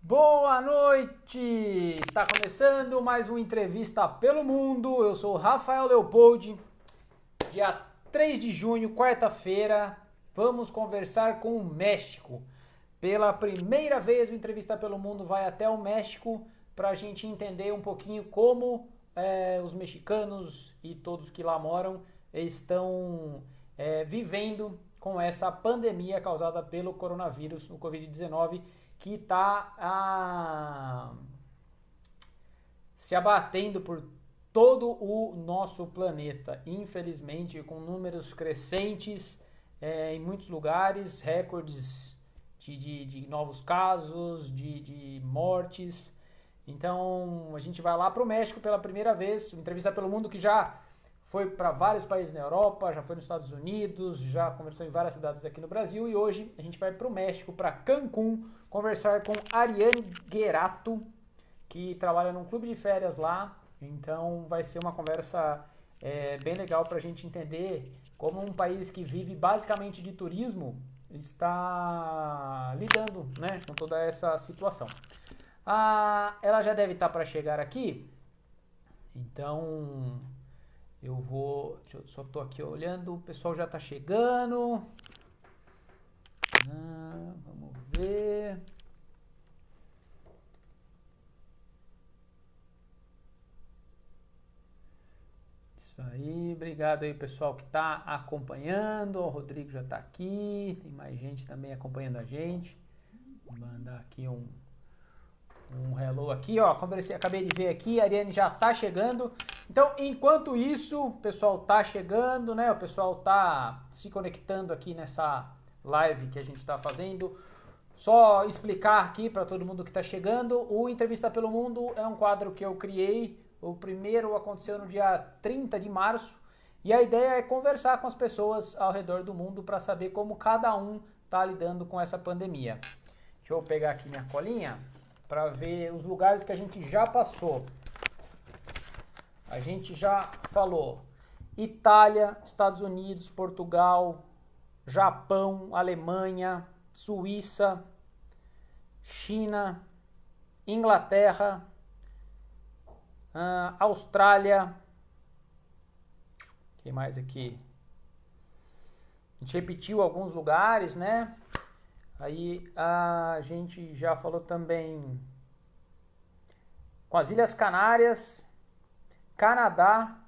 Boa noite! Está começando mais uma entrevista pelo mundo. Eu sou o Rafael Leopoldi. Dia 3 de junho, quarta-feira, vamos conversar com o México. Pela primeira vez, o Entrevista pelo Mundo vai até o México para a gente entender um pouquinho como os mexicanos e todos que lá moram estão vivendo com essa pandemia causada pelo coronavírus, o Covid-19, que está se abatendo por todo o nosso planeta, infelizmente, com números crescentes em muitos lugares, recordes de novos casos, de mortes. Então a gente vai lá para o México pela primeira vez, uma entrevista pelo mundo que já foi para vários países na Europa, já foi nos Estados Unidos, já conversou em várias cidades aqui no Brasil e hoje a gente vai para o México, para Cancún, conversar com Ariane Guerato, que trabalha num clube de férias lá. Então vai ser uma conversa bem legal para a gente entender como um país que vive basicamente de turismo está lidando, né, com toda essa situação. Ela já deve estar para chegar aqui, então eu vou. Só estou aqui olhando, o pessoal já está chegando. Vamos ver. Isso aí, obrigado aí pessoal que está acompanhando. O Rodrigo já está aqui, tem mais gente também acompanhando a gente. Vou mandar aqui um hello aqui, ó. Acabei de ver aqui, a Ariane já está chegando. Então, enquanto isso, o pessoal está chegando, né? O pessoal está se conectando aqui nessa live que a gente está fazendo. Só explicar aqui para todo mundo que está chegando, o Entrevista pelo Mundo é um quadro que eu criei. O primeiro aconteceu no dia 30 de março e a ideia é conversar com as pessoas ao redor do mundo para saber como cada um está lidando com essa pandemia. Deixa eu pegar aqui minha colinha para ver os lugares que a gente já passou. A gente já falou Itália, Estados Unidos, Portugal, Japão, Alemanha, Suíça, China, Inglaterra, Austrália. O que mais aqui? A gente repetiu alguns lugares, né? Aí a gente já falou também com as Ilhas Canárias, Canadá,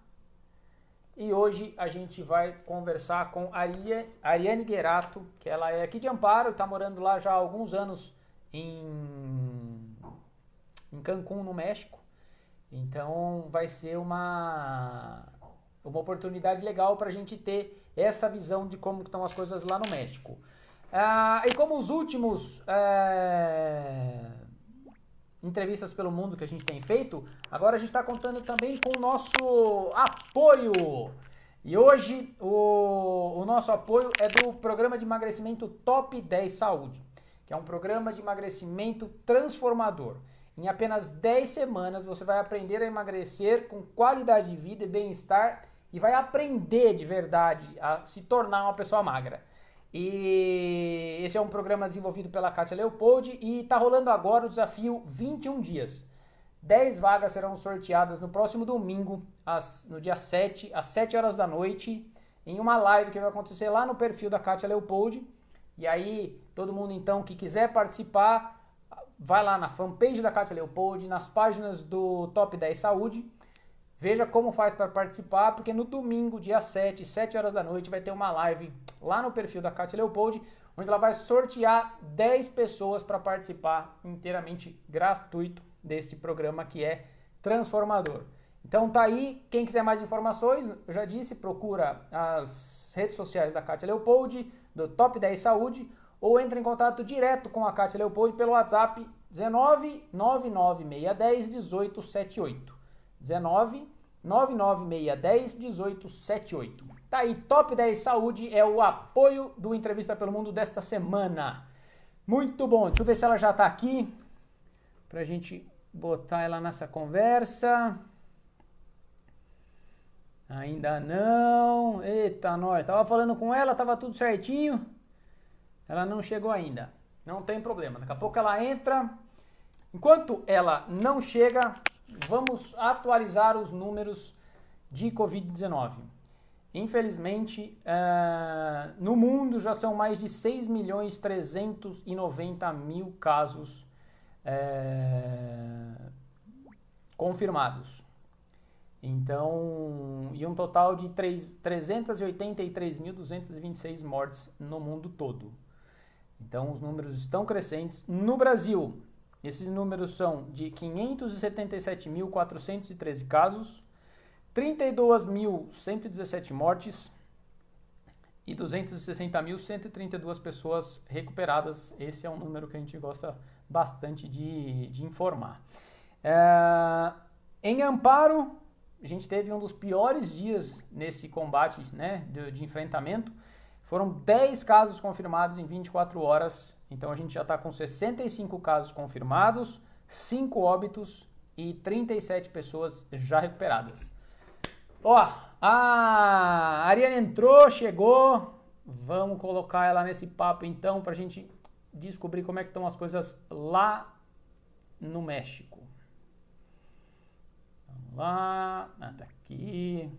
e hoje a gente vai conversar com Ariane Guerato, que ela é aqui de Amparo, está morando lá já há alguns anos em Cancún, no México. Então vai ser uma oportunidade legal para a gente ter essa visão de como estão as coisas lá no México. E como os últimos entrevistas pelo mundo que a gente tem feito, agora a gente está contando também com o nosso apoio. E hoje o nosso apoio é do programa de emagrecimento Top 10 Saúde, que é um programa de emagrecimento transformador. Em apenas 10 semanas você vai aprender a emagrecer com qualidade de vida e bem-estar e vai aprender de verdade a se tornar uma pessoa magra. E esse é um programa desenvolvido pela Kátia Leopoldi e está rolando agora o desafio 21 dias. 10 vagas serão sorteadas no próximo domingo, no dia 7, às 7 horas da noite, em uma live que vai acontecer lá no perfil da Kátia Leopoldi. E aí, todo mundo então que quiser participar, vai lá na fanpage da Kátia Leopoldi, nas páginas do Top 10 Saúde, veja como faz para participar, porque no domingo, dia 7, 7 horas da noite, vai ter uma live lá no perfil da Kátia Leopoldi, onde ela vai sortear 10 pessoas para participar inteiramente gratuito deste programa que é transformador. Então tá aí, quem quiser mais informações, eu já disse, procura as redes sociais da Kátia Leopoldi, do Top 10 Saúde, ou entra em contato direto com a Kátia Leopoldi pelo WhatsApp 19 99610 1878. 19 99610 1878. Tá aí, Top 10 Saúde é o apoio do Entrevista pelo Mundo desta semana. Muito bom, deixa eu ver se ela já tá aqui, pra gente botar ela nessa conversa. Ainda não. Eita, nós. Tava falando com ela, tava tudo certinho. Ela não chegou ainda. Não tem problema. Daqui a pouco ela entra Enquanto ela não chega, vamos atualizar os números de Covid-19. Infelizmente, no mundo já são mais de 6.390.000 casos confirmados. Então, e um total de 383.226 mortes no mundo todo. Então, os números estão crescentes. No Brasil, esses números são de 577.413 casos, 32.117 mortes e 260.132 pessoas recuperadas. Esse é um número que a gente gosta bastante de informar. Em Amparo, a gente teve um dos piores dias nesse combate, né, de enfrentamento. Foram 10 casos confirmados em 24 horas. Então a gente já está com 65 casos confirmados, 5 óbitos e 37 pessoas já recuperadas. Ó, a Ariane entrou, chegou. Vamos colocar ela nesse papo então para a gente descobrir como é que estão as coisas lá no México. Vamos lá, tá aqui.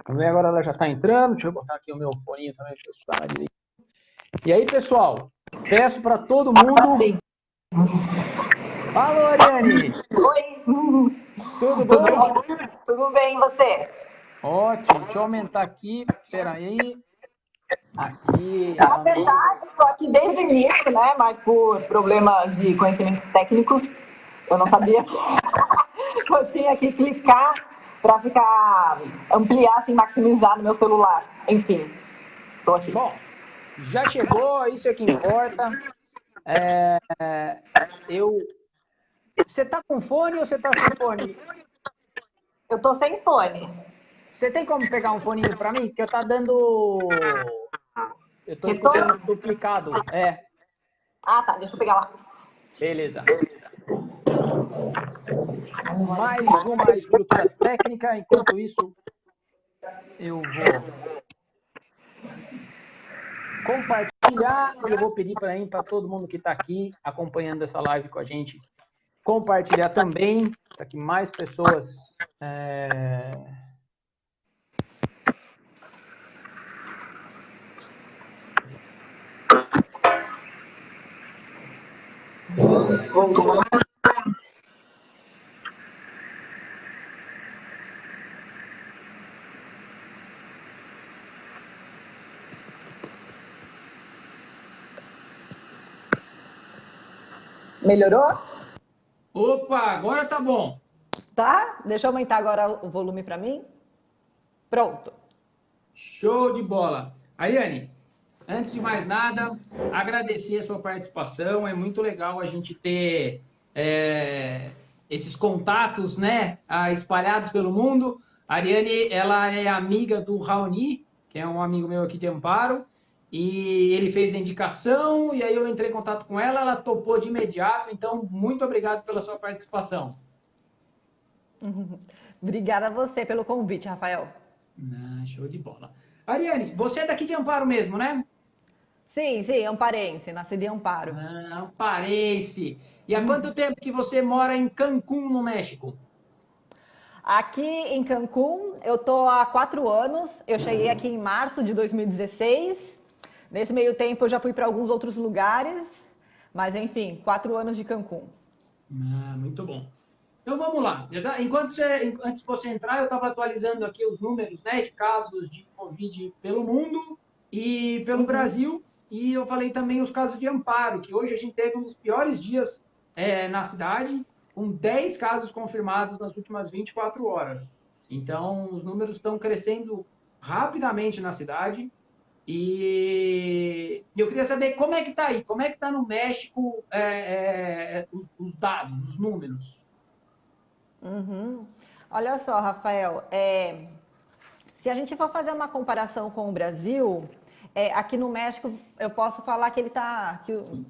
Vamos ver, agora ela já está entrando. Deixa eu botar aqui o meu foninho também para eu escutar direito. E aí, pessoal, peço para todo mundo. Sim. Alô, Ariane! Oi! Tudo bom? Tudo bem, e você? Ótimo, deixa eu aumentar aqui. Espera aí. Aqui. Na verdade, estou aqui desde o início, né? Mas por problemas de conhecimentos técnicos, eu não sabia que eu tinha que clicar para ampliar, assim, maximizar no meu celular. Enfim, estou aqui. Bom, já chegou, isso é que importa. Você tá com fone ou você tá sem fone? Eu tô sem fone. Você tem como pegar um foninho para mim? Porque tá dando. Eu tô Retorno? escutando duplicado. Ah, tá. Deixa eu pegar lá. Beleza. Mais uma estrutura técnica. Enquanto isso, eu vou compartilhar e eu vou pedir para todo mundo que está aqui acompanhando essa live com a gente compartilhar também, para que mais pessoas Melhorou? Opa, agora tá bom. Tá? Deixa eu aumentar agora o volume para mim. Pronto. Show de bola. Ariane, antes de mais nada, agradecer a sua participação. É muito legal a gente ter esses contatos, né, espalhados pelo mundo. A Ariane, ela é amiga do Raoni, que é um amigo meu aqui de Amparo, e ele fez a indicação, e aí eu entrei em contato com ela, ela topou de imediato. Então, muito obrigado pela sua participação. Obrigada a você pelo convite, Rafael. Show de bola. Ariane, você é daqui de Amparo mesmo, né? Sim, amparense, nasci de Amparo. Amparense. E há quanto tempo que você mora em Cancún, no México? Aqui em Cancún, eu tô há 4 anos. Eu cheguei aqui em março de 2016. Nesse meio tempo, eu já fui para alguns outros lugares. Mas, enfim, 4 anos de Cancún. Muito bom. Então, vamos lá. Antes de você entrar, eu estava atualizando aqui os números, né, de casos de Covid pelo mundo e pelo Brasil. E eu falei também os casos de Amparo, que hoje a gente teve um dos piores dias na cidade, com 10 casos confirmados nas últimas 24 horas. Então, os números estão crescendo rapidamente na cidade. E eu queria saber como é que está aí, como é que está no México os dados, os números. Olha só, Rafael, se a gente for fazer uma comparação com o Brasil, aqui no México eu posso falar que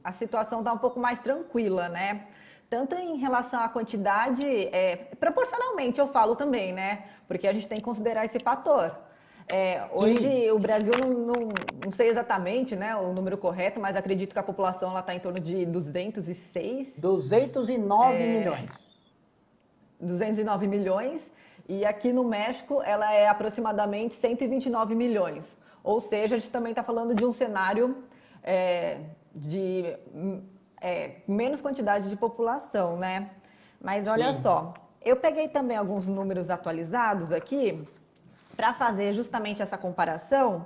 a situação está um pouco mais tranquila, né? Tanto em relação à quantidade, proporcionalmente eu falo também, né? Porque a gente tem que considerar esse fator. Hoje o Brasil não sei exatamente, né, o número correto, mas acredito que a população está em torno de 209 milhões. 209 milhões, e aqui no México ela é aproximadamente 129 milhões. Ou seja, a gente também está falando de um cenário de menos quantidade de população, né? Mas olha só, eu peguei também alguns números atualizados aqui para fazer justamente essa comparação.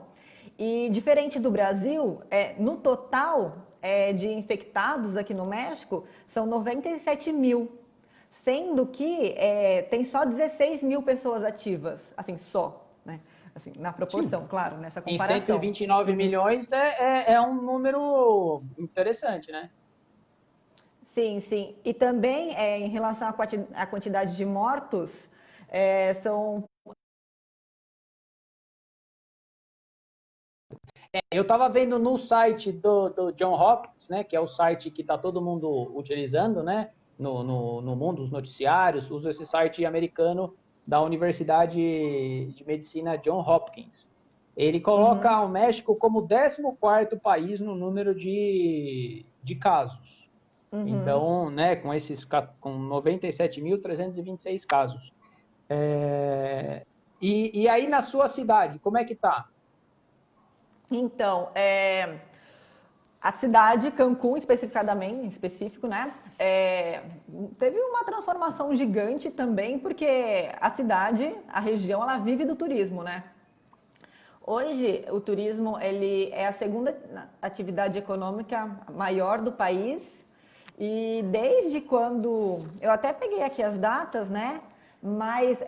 E diferente do Brasil, no total de infectados aqui no México, são 97 mil, sendo que tem só 16 mil pessoas ativas, assim, só, né? Assim, na proporção, sim, claro, nessa comparação. Em 129 milhões é um número interessante, né? Sim, sim. E também, em relação à quantidade de mortos, são... Eu estava vendo no site do John Hopkins, né, que é o site que está todo mundo utilizando, né, no mundo dos noticiários, usa esse site americano da Universidade de Medicina John Hopkins. Ele coloca o México como o 14º país no número de casos. Então, né, com 97.326 casos. E aí na sua cidade, como é que tá? Então, a cidade, Cancún especificadamente, específico, né? Teve uma transformação gigante também, porque a cidade, a região, ela vive do turismo, né? Hoje, o turismo ele é a segunda atividade econômica maior do país. E desde quando... Eu até peguei aqui as datas, né? Mas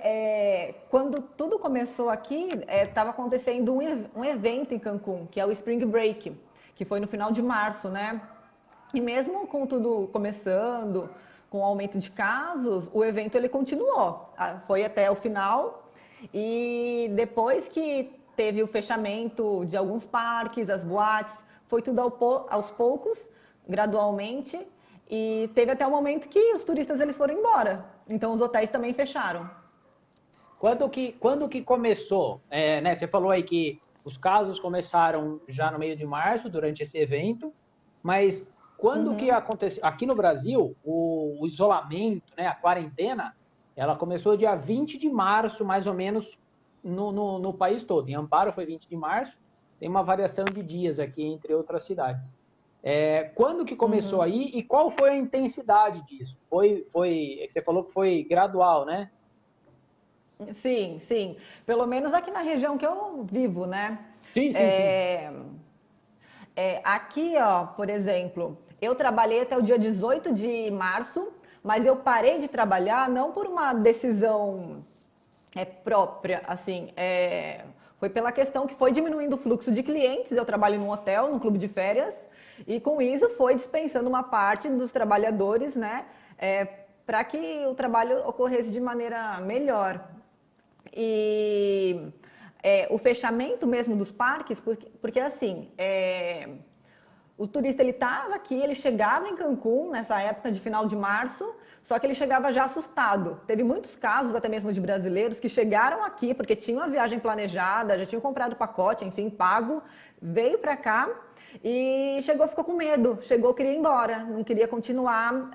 quando tudo começou aqui, estava acontecendo um evento em Cancún, que é o Spring Break, que foi no final de março, né? E mesmo com tudo começando, com o aumento de casos, o evento ele continuou. Foi até o final. E depois que teve o fechamento de alguns parques, as boates, foi tudo aos poucos, gradualmente. E teve até o momento que os turistas eles foram embora. Então os hotéis também fecharam. Quando que começou? Né, você falou aí que os casos começaram já no meio de março, durante esse evento, mas quando que aconteceu? Aqui no Brasil, o isolamento, né, a quarentena, ela começou dia 20 de março, mais ou menos, no país todo. Em Amparo foi 20 de março, tem uma variação de dias aqui entre outras cidades. Quando que começou aí e qual foi a intensidade disso? Você falou que foi gradual, né? Sim, sim. Pelo menos aqui na região que eu vivo, né? Sim, sim, sim. Aqui, ó, por exemplo, eu trabalhei até o dia 18 de março, mas eu parei de trabalhar não por uma decisão própria, assim, foi pela questão que foi diminuindo o fluxo de clientes. Eu trabalho num hotel, num clube de férias, e com isso foi dispensando uma parte dos trabalhadores, né, para que o trabalho ocorresse de maneira melhor. E o fechamento mesmo dos parques, porque assim, o turista ele estava aqui, ele chegava em Cancún nessa época de final de março, só que ele chegava já assustado. Teve muitos casos, até mesmo de brasileiros, que chegaram aqui porque tinham a viagem planejada, já tinham comprado o pacote, enfim, pago, veio para cá e ficou com medo, queria ir embora, não queria continuar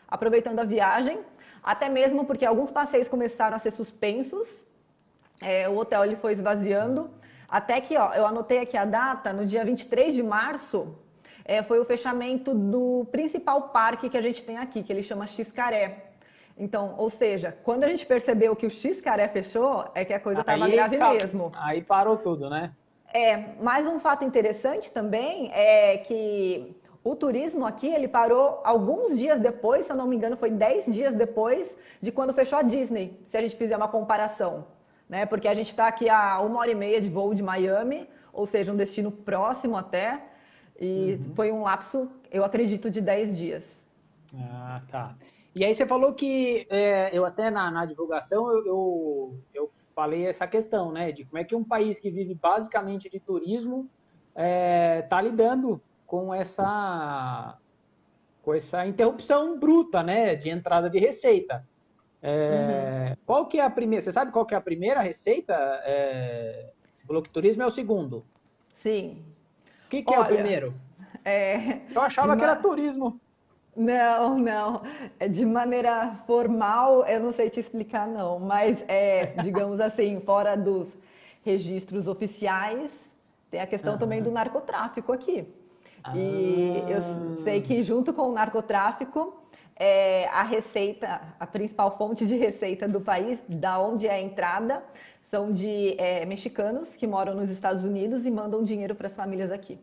aproveitando a viagem, até mesmo porque alguns passeios começaram a ser suspensos, o hotel ele foi esvaziando, até que, ó, eu anotei aqui a data, no dia 23 de março, foi o fechamento do principal parque que a gente tem aqui, que ele chama Xcaré. Então, ou seja, quando a gente percebeu que o Xcaré fechou, é que a coisa estava grave mesmo. Aí parou tudo, né? Mais um fato interessante também é que o turismo aqui, ele parou alguns dias depois, se eu não me engano, foi 10 dias depois de quando fechou a Disney, se a gente fizer uma comparação, né? Porque a gente está aqui a 1h30 de voo de Miami, ou seja, um destino próximo até, e foi um lapso, eu acredito, de 10 dias. Ah, tá. E aí você falou que, eu até na divulgação, eu falei essa questão, né, de como é que um país que vive basicamente de turismo está lidando com essa interrupção bruta, né, de entrada de receita. Qual que é a primeira? Você sabe qual que é a primeira receita? Você falou que turismo é o segundo. Sim. O que é o Olha, primeiro? é, Eu de achava que era ma... turismo. Não, não. De maneira formal, eu não sei te explicar, não. Mas, digamos assim, fora dos registros oficiais, tem a questão também do Aham. narcotráfico aqui. E eu sei Ah, que junto com o narcotráfico, a receita, a principal fonte de receita do país, da onde é a entrada, são de mexicanos que moram nos Estados Unidos e mandam dinheiro para as famílias aqui.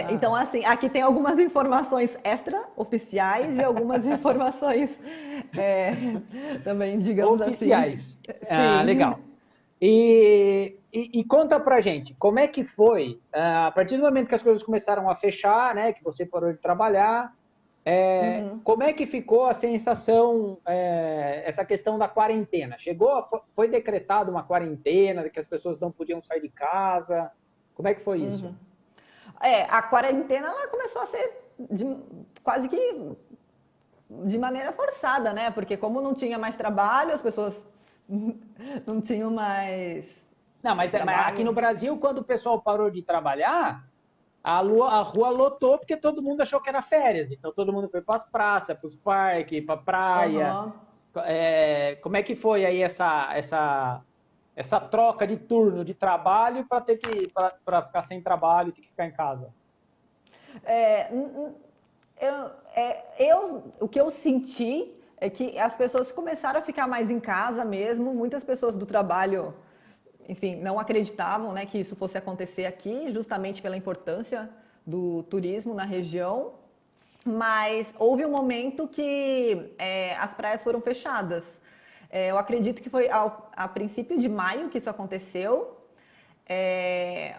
Então, tá. assim, aqui tem algumas informações extra-oficiais e algumas informações é, também, digamos assim, Oficiais. Ah, sim. legal. E conta pra gente, como é que foi, a partir do momento que as coisas começaram a fechar, né, que você parou de trabalhar, como é que ficou a sensação, essa questão da quarentena? Foi decretada uma quarentena, que as pessoas não podiam sair de casa? Como é que foi isso? A quarentena ela começou a ser quase que de maneira forçada, né? Porque como não tinha mais trabalho, as pessoas não tinham mais Não, mas aqui no trabalho. Brasil, quando o pessoal parou de trabalhar, a rua lotou porque todo mundo achou que era férias. Então todo mundo foi para as praças, para os parques, para a praia. Aham. Como é que foi aí essa troca de turno de trabalho para ficar sem trabalho e ter que ficar em casa? É, o que eu senti é que as pessoas começaram a ficar mais em casa mesmo. Muitas pessoas do trabalho, enfim, não acreditavam, né, que isso fosse acontecer aqui, justamente pela importância do turismo na região. Mas houve um momento que as praias foram fechadas. Eu acredito que foi a princípio de maio que isso aconteceu,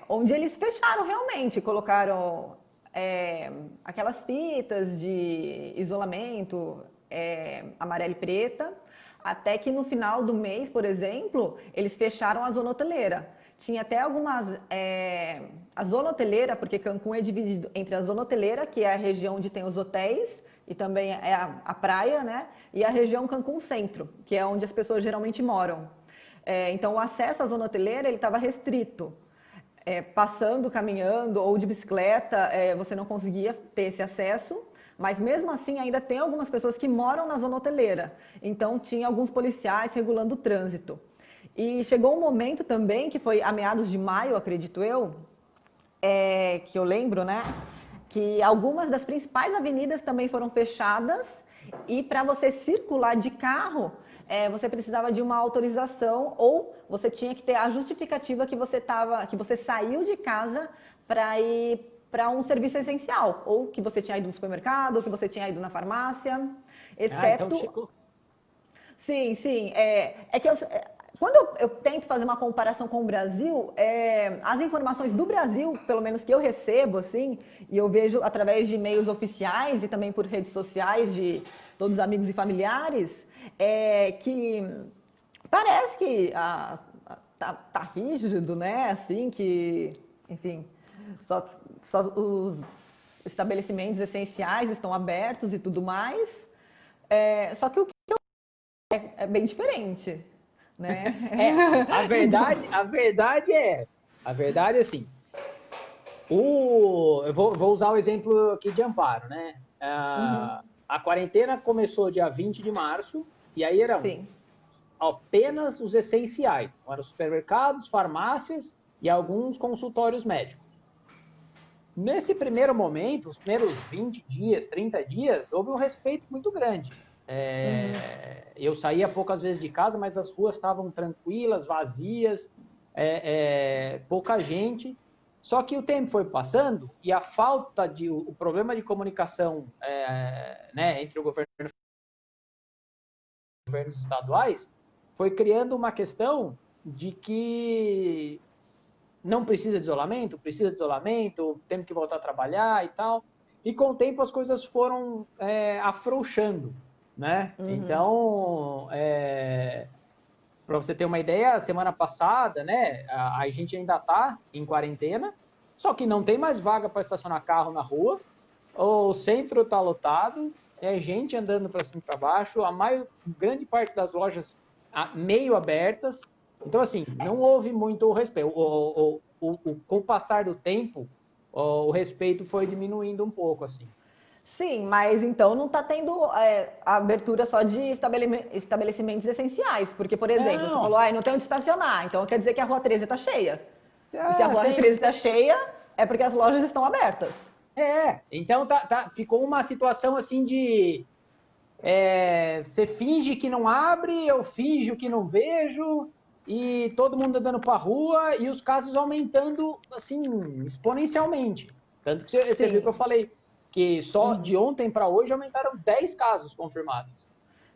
onde eles fecharam realmente, colocaram aquelas fitas de isolamento amarela e preta, até que no final do mês, por exemplo, eles fecharam a zona hoteleira. Tinha até algumas. A zona hoteleira, porque Cancún é dividido entre a zona hoteleira, que é a região onde tem os hotéis, e também é a praia, né? E a região Cancún Centro, que é onde as pessoas geralmente moram. Então, o acesso à zona hoteleira ele estava restrito. Passando, caminhando ou de bicicleta, você não conseguia ter esse acesso. Mas mesmo assim, ainda tem algumas pessoas que moram na zona hoteleira. Então, tinha alguns policiais regulando o trânsito. E chegou um momento também, que foi a meados de maio, acredito eu, que eu lembro, né? Que algumas das principais avenidas também foram fechadas e para você circular de carro, você precisava de uma autorização ou você tinha que ter a justificativa que você saiu de casa para ir para um serviço essencial, ou que você tinha ido no supermercado, ou que você tinha ido na farmácia, Então exceto chegou. sim, sim. Quando eu tento fazer uma comparação com o Brasil, as informações do Brasil, pelo menos que eu recebo, assim, e eu vejo através de e-mails oficiais e também por redes sociais de todos os amigos e familiares, que parece que tá rígido, né? Assim, que, enfim, só, só os estabelecimentos essenciais estão abertos e tudo mais. Só que o é bem diferente, né? A verdade é essa. A verdade é assim. Eu vou usar o exemplo aqui de Amparo, né? A quarentena começou dia 20 de março, e aí eram Sim. apenas os essenciais. Então, eram supermercados, farmácias e alguns consultórios médicos. Nesse primeiro momento, os primeiros 20 dias, 30 dias, houve um respeito muito grande. Eu saía poucas vezes de casa, mas as ruas estavam tranquilas, vazias, pouca gente. Só que o tempo foi passando e o problema de comunicação né, entre o governo e os governos estaduais foi criando uma questão de que não precisa de isolamento, temos que voltar a trabalhar e tal. E com o tempo as coisas foram afrouxando, né? Então, para você ter uma ideia, semana passada, né, a gente ainda está em quarentena, só que não tem mais vaga para estacionar carro na rua, o centro está lotado, é gente andando para cima e para baixo, grande parte das lojas meio abertas. Então, assim, não houve muito respeito. Com o passar do tempo, o respeito foi diminuindo um pouco, assim. Sim, mas então não está tendo abertura só de estabelecimentos essenciais. Porque, por exemplo, você Não, falou, não tem onde estacionar, então quer dizer que a Rua 13 está cheia. E se a Rua tem. 13 está cheia, é porque as lojas estão abertas. Então ficou uma situação assim de você finge que não abre, eu finjo que não vejo, e todo mundo andando para a rua e os casos aumentando assim exponencialmente. Tanto que você viu que eu Sim. falei que só de ontem para hoje aumentaram 10 casos confirmados.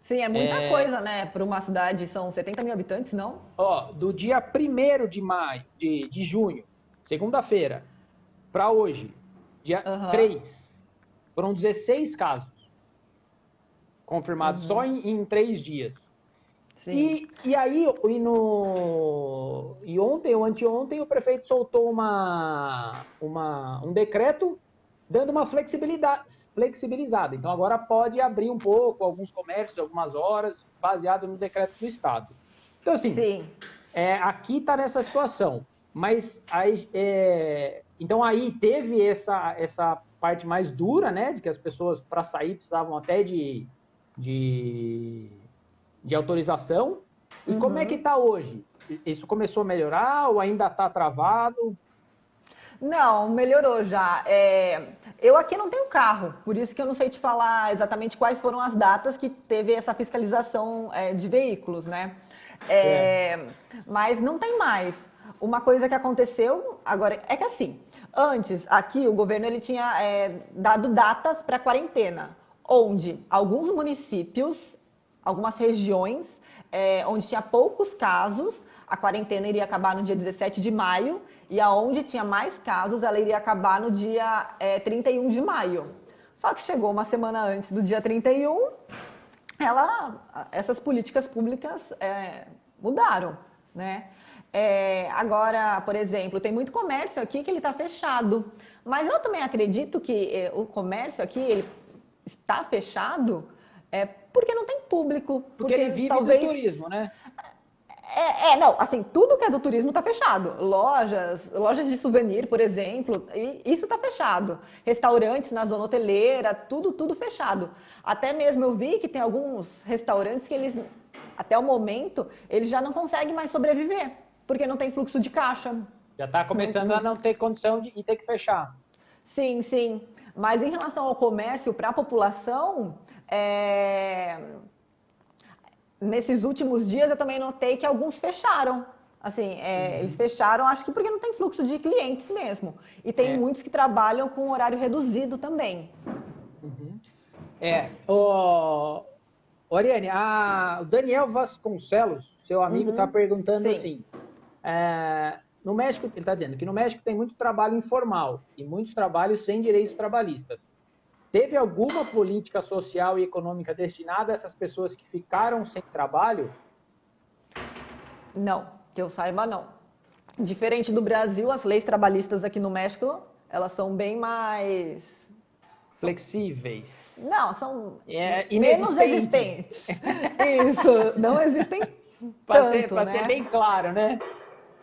Sim, é muita coisa, né? Para uma cidade, são 70 mil habitantes, não? Ó, do dia 1º de maio, de junho, segunda-feira, para hoje, dia Aham. 3, foram 16 casos confirmados só em 3 dias. Sim. E aí, e ontem ou anteontem, o prefeito soltou um decreto dando uma flexibilizada. Então, agora pode abrir um pouco alguns comércios, algumas horas, baseado no decreto do Estado. Então, assim, Sim. aqui está nessa situação. Mas aí, então aí teve essa parte mais dura, né? De que as pessoas, para sair, precisavam até de autorização. E como é que está hoje? Isso começou a melhorar ou ainda está travado? Não, melhorou já. Eu aqui não tenho carro, por isso que eu não sei te falar exatamente quais foram as datas que teve essa fiscalização de veículos, né? Mas não tem mais. Uma coisa que aconteceu agora é que assim, antes aqui o governo ele tinha dado datas para quarentena, onde alguns municípios, algumas regiões, onde tinha poucos casos, a quarentena iria acabar no dia 17 de maio, e aonde tinha mais casos, ela iria acabar no dia 31 de maio. Só que chegou uma semana antes do dia 31, essas políticas públicas mudaram, né? Agora, por exemplo, tem muito comércio aqui que ele está fechado, mas eu também acredito que o comércio aqui ele está fechado porque não tem público, Porque ele vive talvez do turismo, né? não, assim, tudo que é do turismo está fechado. Lojas de souvenir, por exemplo, isso está fechado. Restaurantes na zona hoteleira, tudo fechado. Até mesmo eu vi que tem alguns restaurantes que eles, até o momento, eles já não conseguem mais sobreviver, porque não tem fluxo de caixa. Já está começando a não ter condição de ter que fechar. Sim, sim. Mas em relação ao comércio para a população, nesses últimos dias eu também notei que alguns fecharam. Assim, eles fecharam, acho que porque não tem fluxo de clientes mesmo. E tem muitos que trabalham com horário reduzido também. Oriane, o Daniel Vasconcelos, seu amigo, está perguntando Sim. assim: no México, ele está dizendo que no México tem muito trabalho informal e muitos trabalhos sem direitos trabalhistas. Teve alguma política social e econômica destinada a essas pessoas que ficaram sem trabalho? Não, que eu saiba, não. Diferente do Brasil, as leis trabalhistas aqui no México, elas são bem mais... Flexíveis. Não, são menos Inexistentes. existentes. Isso, não existem tanto, Para ser bem claro, né?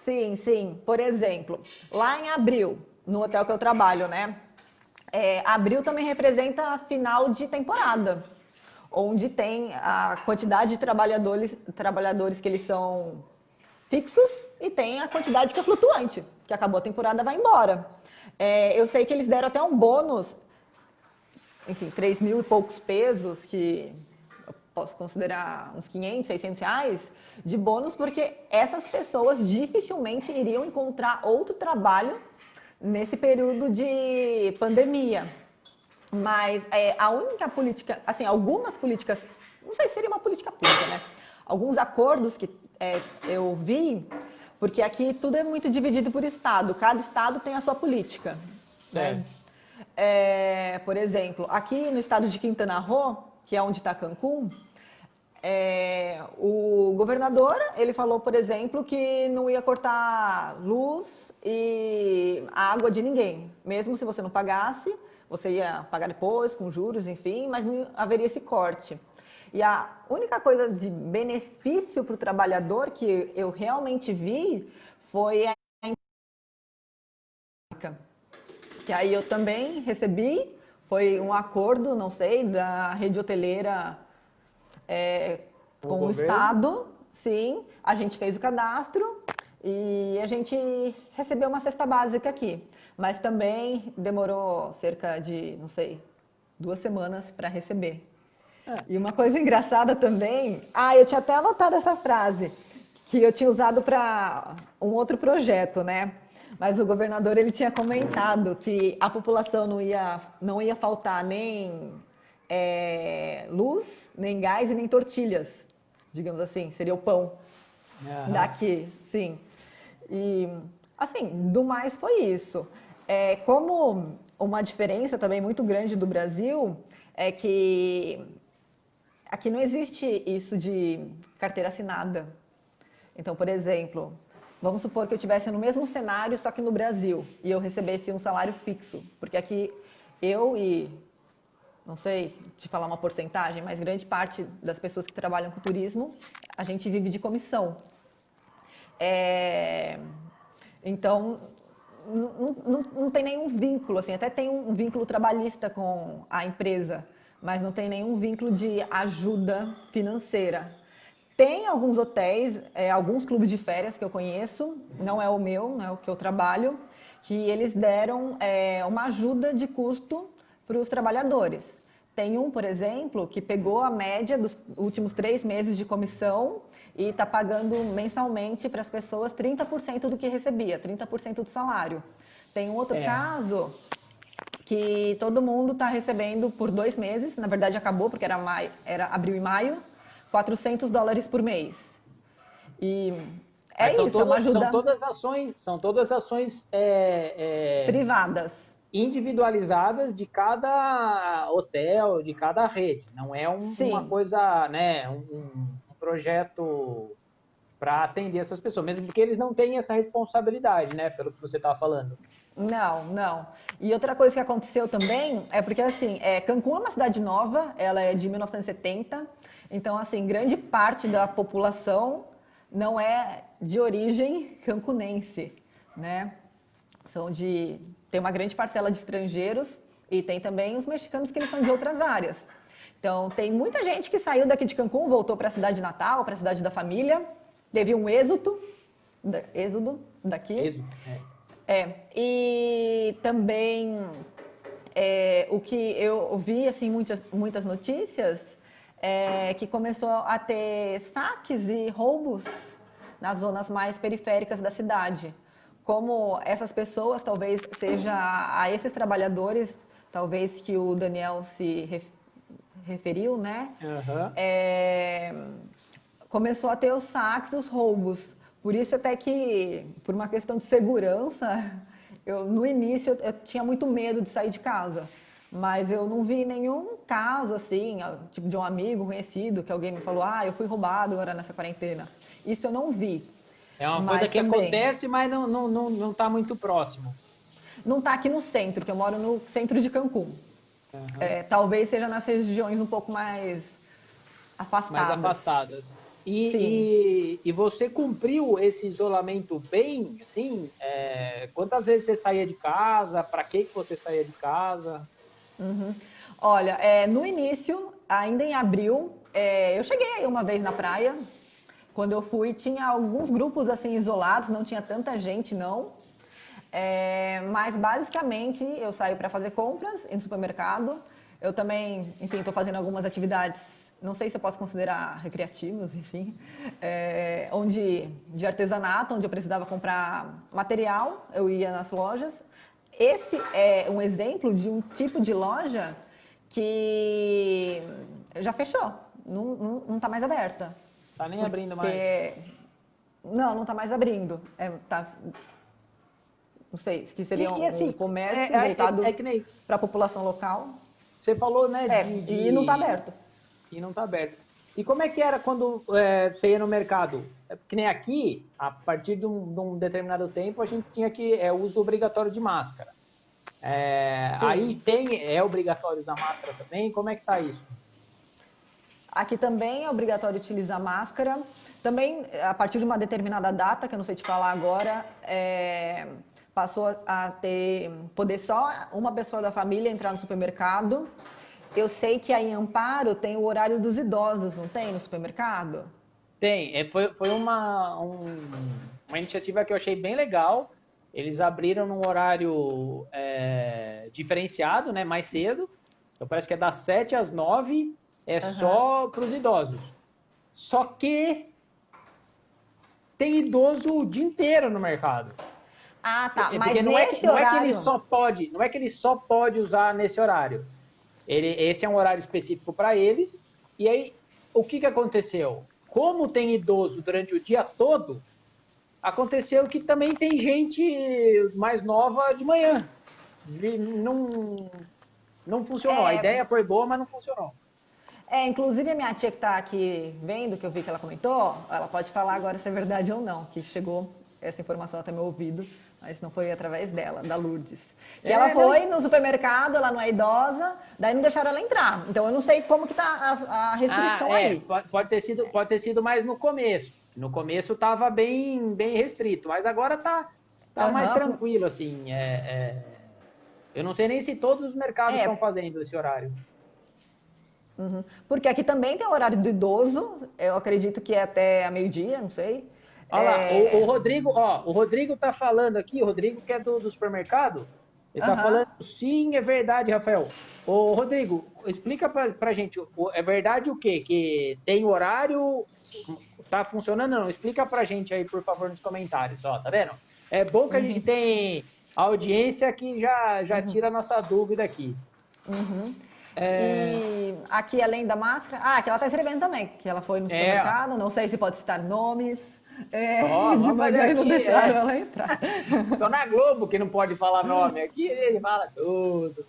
Sim, sim. Por exemplo, lá em abril, no hotel que eu trabalho, né? Abril também representa final de temporada, onde tem a quantidade de trabalhadores que eles são fixos e tem a quantidade que é flutuante, que acabou a temporada vai embora. Eu sei que eles deram até um bônus, enfim, 3 mil e poucos pesos, que eu posso considerar uns 500, 600 reais, de bônus, porque essas pessoas dificilmente iriam encontrar outro trabalho nesse período de pandemia. Mas a única política, assim, algumas políticas, não sei se seria uma política pública, né? Alguns acordos que eu vi, porque aqui tudo é muito dividido por estado, cada estado tem a sua política, né? Por exemplo, aqui no estado de Quintana Roo, que é onde está Cancún, o governador, ele falou, por exemplo, que não ia cortar luz e água de ninguém. Mesmo se você não pagasse, você ia pagar depois, com juros, enfim, mas não haveria esse corte. E a única coisa de benefício para o trabalhador que eu realmente vi foi a que aí eu também recebi, foi um acordo, não sei, da rede hoteleira com o Estado, sim, a gente fez o cadastro e a gente recebeu uma cesta básica aqui, mas também demorou cerca de, não sei, 2 semanas para receber. E uma coisa engraçada também, eu tinha até anotado essa frase, que eu tinha usado para um outro projeto, né? Mas o governador ele tinha comentado que a população não ia faltar nem luz, nem gás e nem tortilhas, digamos assim, seria o pão daqui, sim. E, assim, do mais foi isso. Como uma diferença também muito grande do Brasil é que aqui não existe isso de carteira assinada. Então, por exemplo, vamos supor que eu estivesse no mesmo cenário, só que no Brasil, e eu recebesse um salário fixo. Porque aqui eu e, não sei te falar uma porcentagem, mas grande parte das pessoas que trabalham com turismo, a gente vive de comissão. Então, não tem nenhum vínculo, assim, até tem um vínculo trabalhista com a empresa, mas não tem nenhum vínculo de ajuda financeira. Tem alguns hotéis, alguns clubes de férias que eu conheço, não é o meu, não é o que eu trabalho, que eles deram uma ajuda de custo para os trabalhadores. Tem um, por exemplo, que pegou a média dos últimos 3 meses de comissão e está pagando mensalmente para as pessoas 30% do que recebia, 30% do salário. Tem um outro caso que todo mundo está recebendo por 2 meses, na verdade acabou porque era abril e maio, $400 por mês. E isso, é uma ajuda... São todas ações privadas. Individualizadas de cada hotel, de cada rede. Não é uma coisa, né, um projeto para atender essas pessoas, mesmo porque eles não têm essa responsabilidade, né, pelo que você estava falando. Não. E outra coisa que aconteceu também é porque, assim, Cancún é uma cidade nova, ela é de 1970, então, assim, grande parte da população não é de origem cancunense, né? Tem uma grande parcela de estrangeiros e tem também os mexicanos que eles são de outras áreas. Então, tem muita gente que saiu daqui de Cancún, voltou para a cidade natal, para a cidade da família, teve um êxodo daqui. E também o que eu vi, assim, muitas notícias, que começou a ter saques e roubos nas zonas mais periféricas da cidade. Como essas pessoas, talvez seja a esses trabalhadores, talvez que o Daniel se referiu, né? Começou a ter os saques, os roubos. Por isso até que, por uma questão de segurança, no início eu tinha muito medo de sair de casa. Mas eu não vi nenhum caso assim, tipo de um amigo conhecido, que alguém me falou, eu fui roubado agora nessa quarentena. Isso eu não vi. É uma coisa que acontece, mas não está muito próximo. Não está aqui no centro, que eu moro no centro de Cancún. Talvez seja nas regiões um pouco mais afastadas. E você cumpriu esse isolamento bem, assim? Quantas vezes você saía de casa? Para que você saía de casa? Olha, no início, ainda em abril, eu cheguei aí uma vez na praia. Quando eu fui, tinha alguns grupos assim isolados, não tinha tanta gente, não. Mas basicamente eu saio para fazer compras no supermercado. Eu também, enfim, estou fazendo algumas atividades, não sei se eu posso considerar recreativas, enfim, de artesanato, onde eu precisava comprar material, eu ia nas lojas. Esse é um exemplo de um tipo de loja que já fechou, não está mais aberta. Está nem abrindo mais? Não está mais abrindo. Não sei, que seria um comércio voltado para a população local. Você falou, né? E não está aberto. E não está aberto. E como é que era quando você ia no mercado? Que nem aqui, a partir de um determinado tempo, a gente tinha uso obrigatório de máscara. Aí é obrigatório usar máscara também? Como é que tá isso? Aqui também é obrigatório utilizar máscara. Também, a partir de uma determinada data, que eu não sei te falar agora, passou a poder só uma pessoa da família entrar no supermercado. Eu sei que aí em Amparo tem o horário dos idosos, não tem no supermercado? Tem, foi uma iniciativa que eu achei bem legal. Eles abriram num horário diferenciado, né, mais cedo. Então parece que é das 7 às 9, só para os idosos. Só que tem idoso o dia inteiro no mercado. Ah, tá. Mas Porque nesse não é que horário... ele só pode usar nesse horário. Esse é um horário específico para eles. E aí, o que aconteceu? Como tem idoso durante o dia todo, aconteceu que também tem gente mais nova de manhã. Não funcionou. A ideia foi boa, mas não funcionou. Inclusive a minha tia que está aqui vendo, que eu vi que ela comentou, ela pode falar agora se é verdade ou não, que chegou essa informação até meu ouvido, mas não foi através dela, da Lourdes. Que ela foi no supermercado, ela não é idosa, daí não deixaram ela entrar. Então eu não sei como que tá a restrição aí. Pode ter sido mais no começo. No começo estava bem restrito, mas agora tá mais tranquilo, assim. Eu não sei nem se todos os mercados estão fazendo esse horário. Porque aqui também tem o horário do idoso, eu acredito que é até meio-dia, não sei. Olha lá, o Rodrigo tá falando aqui, o Rodrigo que é do supermercado, ele tá falando, sim, é verdade, Rafael. Ô, Rodrigo, explica pra gente, é verdade o quê? Que tem horário, tá funcionando? Não, explica pra gente aí, por favor, nos comentários, ó, tá vendo? É bom que a gente tem audiência que já tira a nossa dúvida aqui. E aqui, além da máscara... que ela tá escrevendo também, que ela foi no supermercado, não sei se pode citar nomes... de manhã não deixaram ela entrar. Só na Globo que não pode falar nome. Aqui ele fala tudo.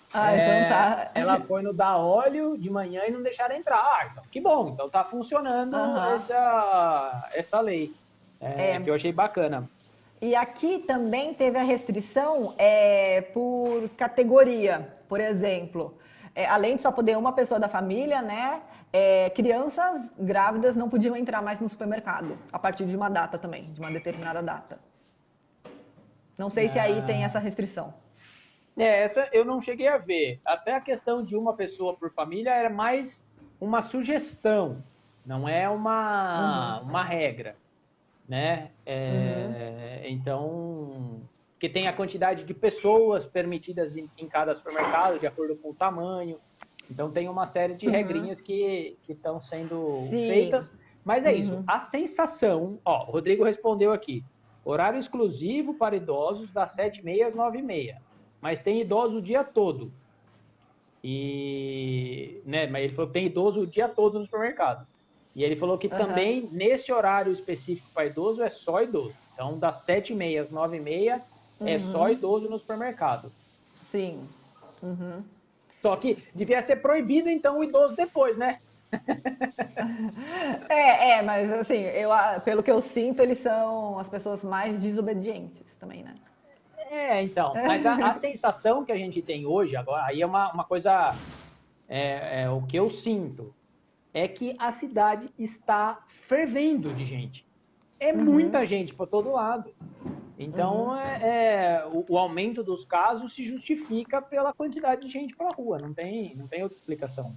Então tá. Ela foi no da óleo de manhã e não deixaram entrar. Então, que bom. Então tá funcionando essa lei. Que eu achei bacana. E aqui também teve a restrição por categoria. Por exemplo, além de só poder uma pessoa da família, né? Crianças grávidas não podiam entrar mais no supermercado, a partir de uma data também, de uma determinada data. Não sei se aí tem essa restrição. Essa eu não cheguei a ver. Até a questão de uma pessoa por família era mais uma sugestão, não é uma regra, né? Então, que tem a quantidade de pessoas permitidas em cada supermercado, de acordo com o tamanho. Então tem uma série de regrinhas que estão sendo feitas, mas é isso. A sensação, o Rodrigo respondeu aqui, horário exclusivo para idosos das 7h30 às 9h30, mas tem idoso o dia todo. Mas ele falou que tem idoso o dia todo no supermercado. E ele falou que também nesse horário específico para idoso é só idoso. Então das 7h30 às 9h30 é só idoso no supermercado. Sim. Só que devia ser proibido, então, o idoso depois, né? Mas assim, pelo que eu sinto, eles são as pessoas mais desobedientes também, né? Então, mas a sensação que a gente tem hoje, agora, aí é uma coisa, o que eu sinto, é que a cidade está fervendo de gente. É muita gente para todo lado. Então, o aumento dos casos se justifica pela quantidade de gente pela rua, não tem outra explicação.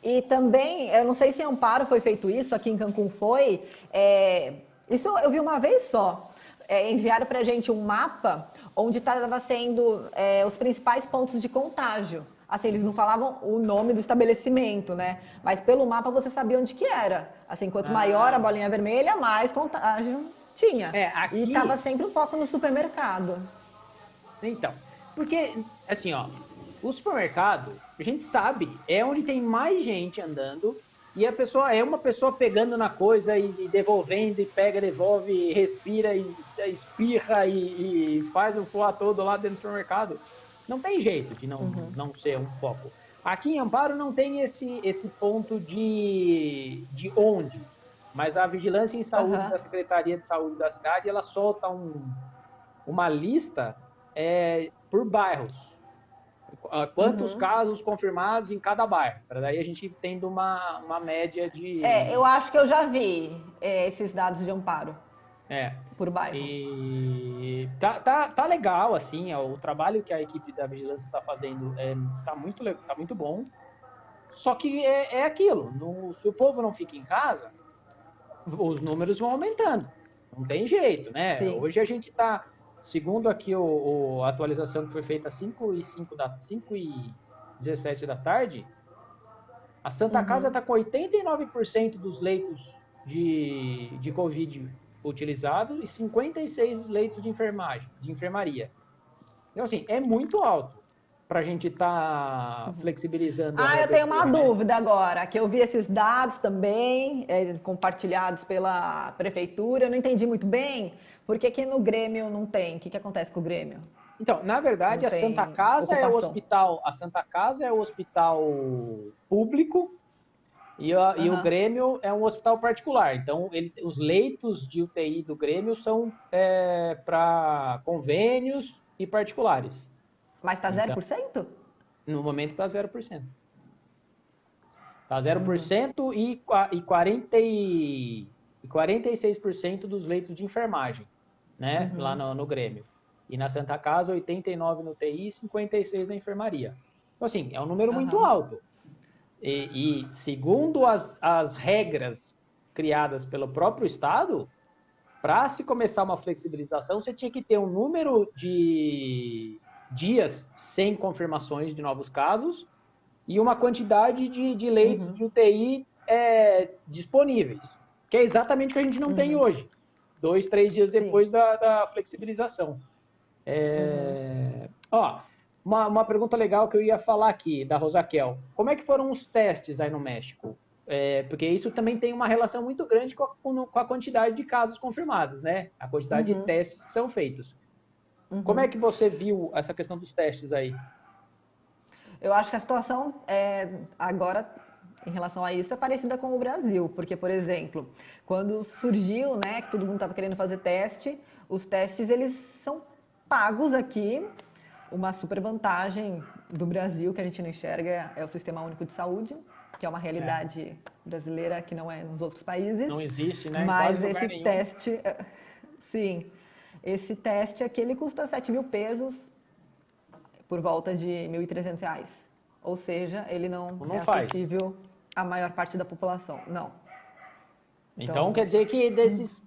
E também, eu não sei se em Amparo foi feito isso, aqui em Cancún foi, isso eu vi uma vez só, enviaram pra gente um mapa onde estava sendo os principais pontos de contágio. Assim, eles não falavam o nome do estabelecimento, né? Mas pelo mapa você sabia onde que era. Assim, quanto maior a bolinha vermelha, mais contágio tinha. Aqui... E tava sempre um foco no supermercado. Então, porque, assim, o supermercado, a gente sabe, é onde tem mais gente andando e uma pessoa pegando na coisa e devolvendo, e pega, devolve, e respira, e espirra e faz o fuá todo lá dentro do supermercado. Não tem jeito de não ser um foco. Aqui em Amparo não tem esse ponto de onde, mas a Vigilância em Saúde da Secretaria de Saúde da cidade, ela solta uma lista por bairros. Quantos casos confirmados em cada bairro? Para daí a gente tendo uma média de... Eu acho que eu já vi esses dados de amparo por bairro. E tá legal, assim, o trabalho que a equipe da vigilância está fazendo tá muito bom. Só que é aquilo, se o povo não fica em casa, os números vão aumentando. Não tem jeito, né? Sim. Hoje a gente está, segundo aqui a atualização que foi feita às 5h17 da tarde, a Santa Casa está com 89% dos leitos de Covid utilizados e 56 leitos de enfermaria. Então, assim, é muito alto para a gente estar flexibilizando. Eu tenho uma dúvida agora, que eu vi esses dados também, compartilhados pela prefeitura, eu não entendi muito bem, por que no Grêmio não tem? O que acontece com o Grêmio? Então, na verdade, a Santa Casa é o hospital público e o Grêmio é um hospital particular. Então, os leitos de UTI do Grêmio são para convênios e particulares. Mas está 0%? No momento está 0%. Está 0% e 46% dos leitos de enfermagem, né? Lá no Grêmio. E na Santa Casa, 89 no TI e 56 na enfermaria. Então, assim, é um número muito alto. E segundo as regras criadas pelo próprio Estado, para se começar uma flexibilização, você tinha que ter um número de dias sem confirmações de novos casos e uma quantidade de leitos de UTI disponíveis, que é exatamente o que a gente não tem hoje, 2, 3 dias depois da flexibilização. Uma pergunta legal que eu ia falar aqui, da Rosaquel. Como é que foram os testes aí no México? Porque isso também tem uma relação muito grande com a quantidade de casos confirmados, né? A quantidade de testes que são feitos. Como é que você viu essa questão dos testes aí? Eu acho que a situação agora, em relação a isso, é parecida com o Brasil. Porque, por exemplo, quando surgiu, né, que todo mundo estava querendo fazer teste, os testes, eles são pagos aqui. Uma super vantagem do Brasil, que a gente não enxerga, é o Sistema Único de Saúde, que é uma realidade brasileira que não é nos outros países. Não existe, né? Mas esse teste... Sim. Esse teste aqui, ele custa 7 mil pesos, por volta de R$1.300. Ou seja, ele não é acessível à maior parte da população. Não. Então quer dizer que desses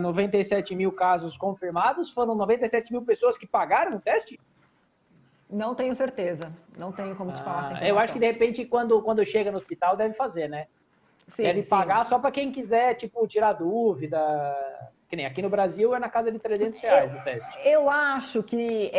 97 mil casos confirmados, foram 97 mil pessoas que pagaram o teste? Não tenho certeza. Não tenho como te falar essa informação. Eu acho que, de repente, quando chega no hospital, deve fazer, né? Sim, deve pagar só para quem quiser, tipo, tirar dúvida. Que nem aqui no Brasil é na casa de R$300 o teste. Eu acho que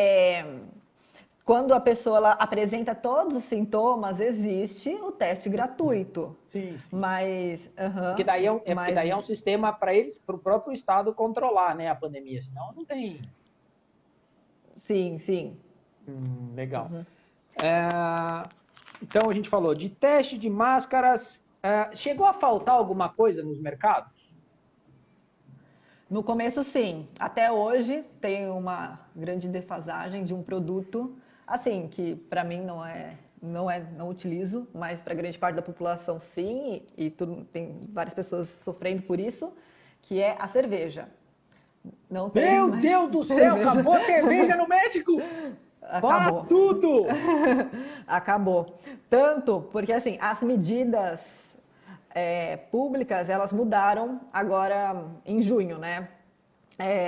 quando a pessoa ela apresenta todos os sintomas, existe o teste gratuito. Sim. Mas... Porque daí é um sistema para eles, para o próprio Estado controlar, né, a pandemia. Senão não tem... Sim. Legal. Então a gente falou de teste, de máscaras. Chegou a faltar alguma coisa nos mercados? No começo, sim. Até hoje tem uma grande defasagem de um produto, assim, que para mim não utilizo, mas para grande parte da população sim, e tem várias pessoas sofrendo por isso, que é a cerveja. Não tem Meu Deus do céu, acabou a cerveja no México! Acabou. Para tudo! Acabou. Tanto porque, assim, as medidas públicas, elas mudaram agora em junho, né?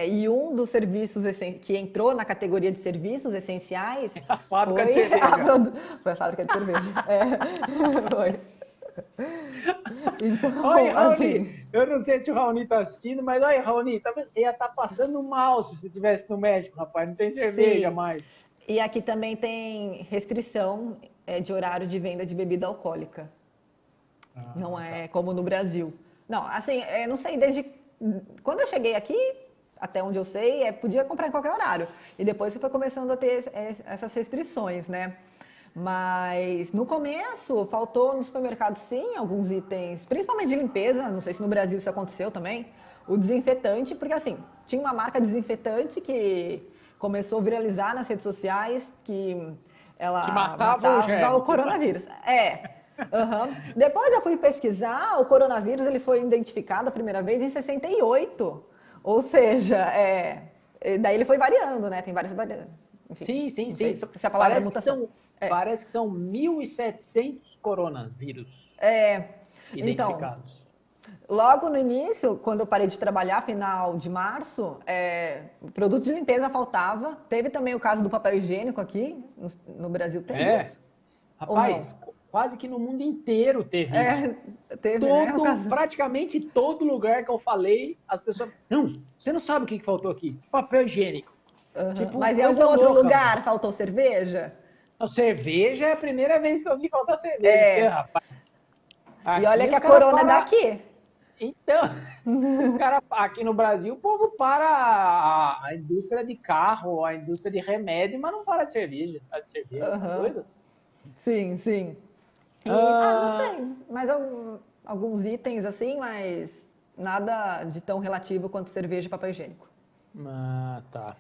E um dos serviços que entrou na categoria de serviços essenciais a fábrica de cerveja. Foi a fábrica de cerveja. Foi. Então, olha, Raoni, assim... eu não sei se o Raoni tá assistindo, mas olha, Raoni, você ia estar passando mal se você estivesse no México, rapaz, não tem cerveja mais. E aqui também tem restrição de horário de venda de bebida alcoólica. Não é como no Brasil. Não, assim, não sei, desde quando eu cheguei aqui, até onde eu sei, podia comprar em qualquer horário. E depois você foi começando a ter essas restrições, né? Mas no começo, faltou no supermercado, sim, alguns itens, principalmente de limpeza. Não sei se no Brasil isso aconteceu também. o desinfetante, porque assim, tinha uma marca desinfetante que começou a viralizar nas redes sociais, que Que ela matava o matava germe. o coronavírus. Aham. Depois eu fui pesquisar, o coronavírus ele foi identificado a primeira vez em 68. Ou seja, daí ele foi variando, né? Tem várias variantes. Enfim, Sim. não sei se a palavra é mutação. Parece que são 1.700 coronavírus Então, identificados. logo no início, quando eu parei de trabalhar, final de março, produto de limpeza faltava. Teve também o caso do papel higiênico aqui, no Brasil tem isso? Ou Rapaz, quase que no mundo inteiro teve isso. Teve, né? O caso... Praticamente todo lugar que eu falei, as pessoas... Não, você não sabe o que faltou aqui. Papel higiênico. Tipo, Mas em coisa algum outro louca, lugar mano. faltou cerveja? Não, cerveja é a primeira vez que eu vi faltar cerveja. Porque, rapaz, E olha aqui que os a caras corona é param- daqui. Então, os caras aqui no Brasil, o povo para a indústria de carro, a indústria de remédio, mas não para de cerveja, sabe? De cerveja, tá doido? Sim. E, não Ah, sei, mas alguns itens assim, mas nada de tão relativo quanto cerveja e papel higiênico. tá.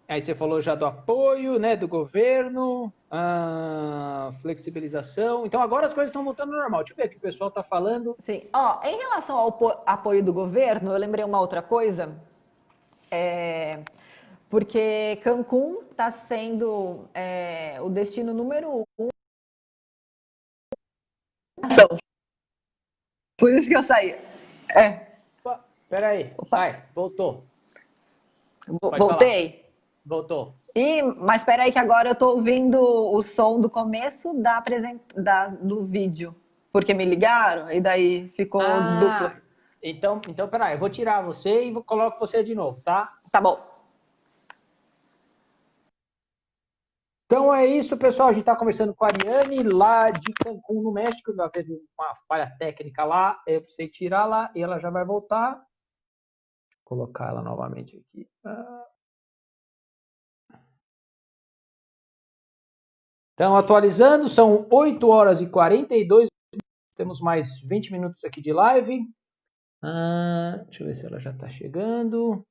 Aí você falou já do apoio, né, do governo, flexibilização. Então agora as coisas estão voltando ao normal. Deixa eu ver o que o pessoal está falando. Sim, em relação ao apoio do governo, eu lembrei uma outra coisa, porque Cancún está sendo o destino número 1. Por isso que eu saí. Opa, peraí, sai, voltou. Pode Voltei. falar. Voltou. Mas espera aí que agora eu estou ouvindo o som do começo do vídeo, porque me ligaram e daí ficou duplo. Então, peraí, eu vou tirar você e coloco você de novo, tá? Tá bom. Então é isso, pessoal. A gente está conversando com a Ariane lá de Cancún, no México. Ela teve uma falha técnica lá. Eu precisei tirar lá e ela já vai voltar. Vou colocar ela novamente aqui. Então, atualizando, são 8 horas e 42 minutos. Temos mais 20 minutos aqui de live. Deixa eu ver se ela já está chegando.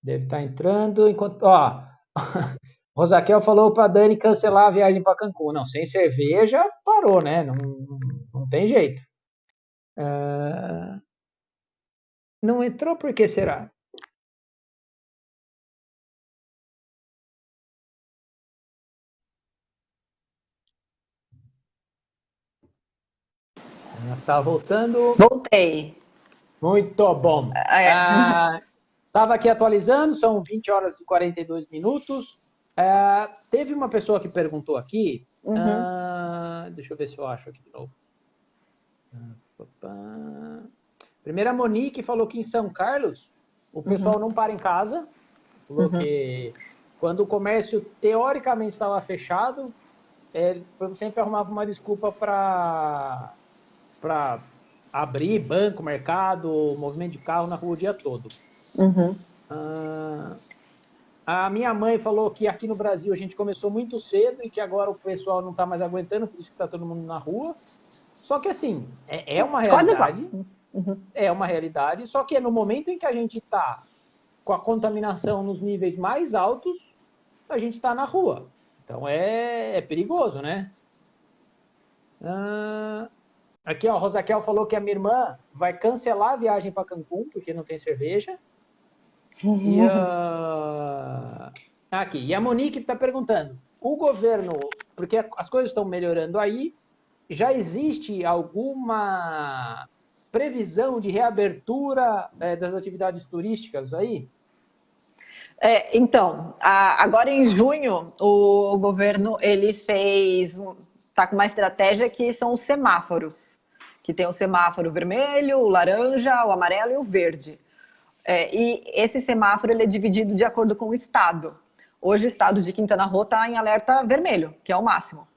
Deve estar entrando. Enquanto, Rosaquel falou para Dani cancelar a viagem para Cancún. Não, sem cerveja, parou, né? Não tem jeito. Não entrou, por que será? Tá voltando. Voltei. Muito bom. Estava aqui atualizando, são 20 horas e 42 minutos. Teve uma pessoa que perguntou aqui. Deixa eu ver se eu acho aqui de novo. Primeiro a Monique falou que em São Carlos o pessoal não para em casa. Falou que quando o comércio teoricamente estava fechado, sempre arrumava uma desculpa para abrir banco, mercado, movimento de carro na rua o dia todo. A minha mãe falou que aqui no Brasil a gente começou muito cedo e que agora o pessoal não está mais aguentando, por isso que está todo mundo na rua. Só que assim, é uma realidade. É uma realidade, só que no momento em que a gente está com a contaminação nos níveis mais altos, a gente está na rua. Então é perigoso, né? Aqui, ó, a Rosaquel falou que a minha irmã vai cancelar a viagem para Cancún, porque não tem cerveja. E a Monique está perguntando, o governo, porque as coisas estão melhorando aí, já existe alguma previsão de reabertura das atividades turísticas aí? Então, agora em junho, o governo ele está com uma estratégia que são os semáforos, que tem o semáforo vermelho, o laranja, o amarelo e o verde. E esse semáforo ele é dividido de acordo com o estado. Hoje o estado de Quintana Roo está em alerta vermelho, que é o máximo,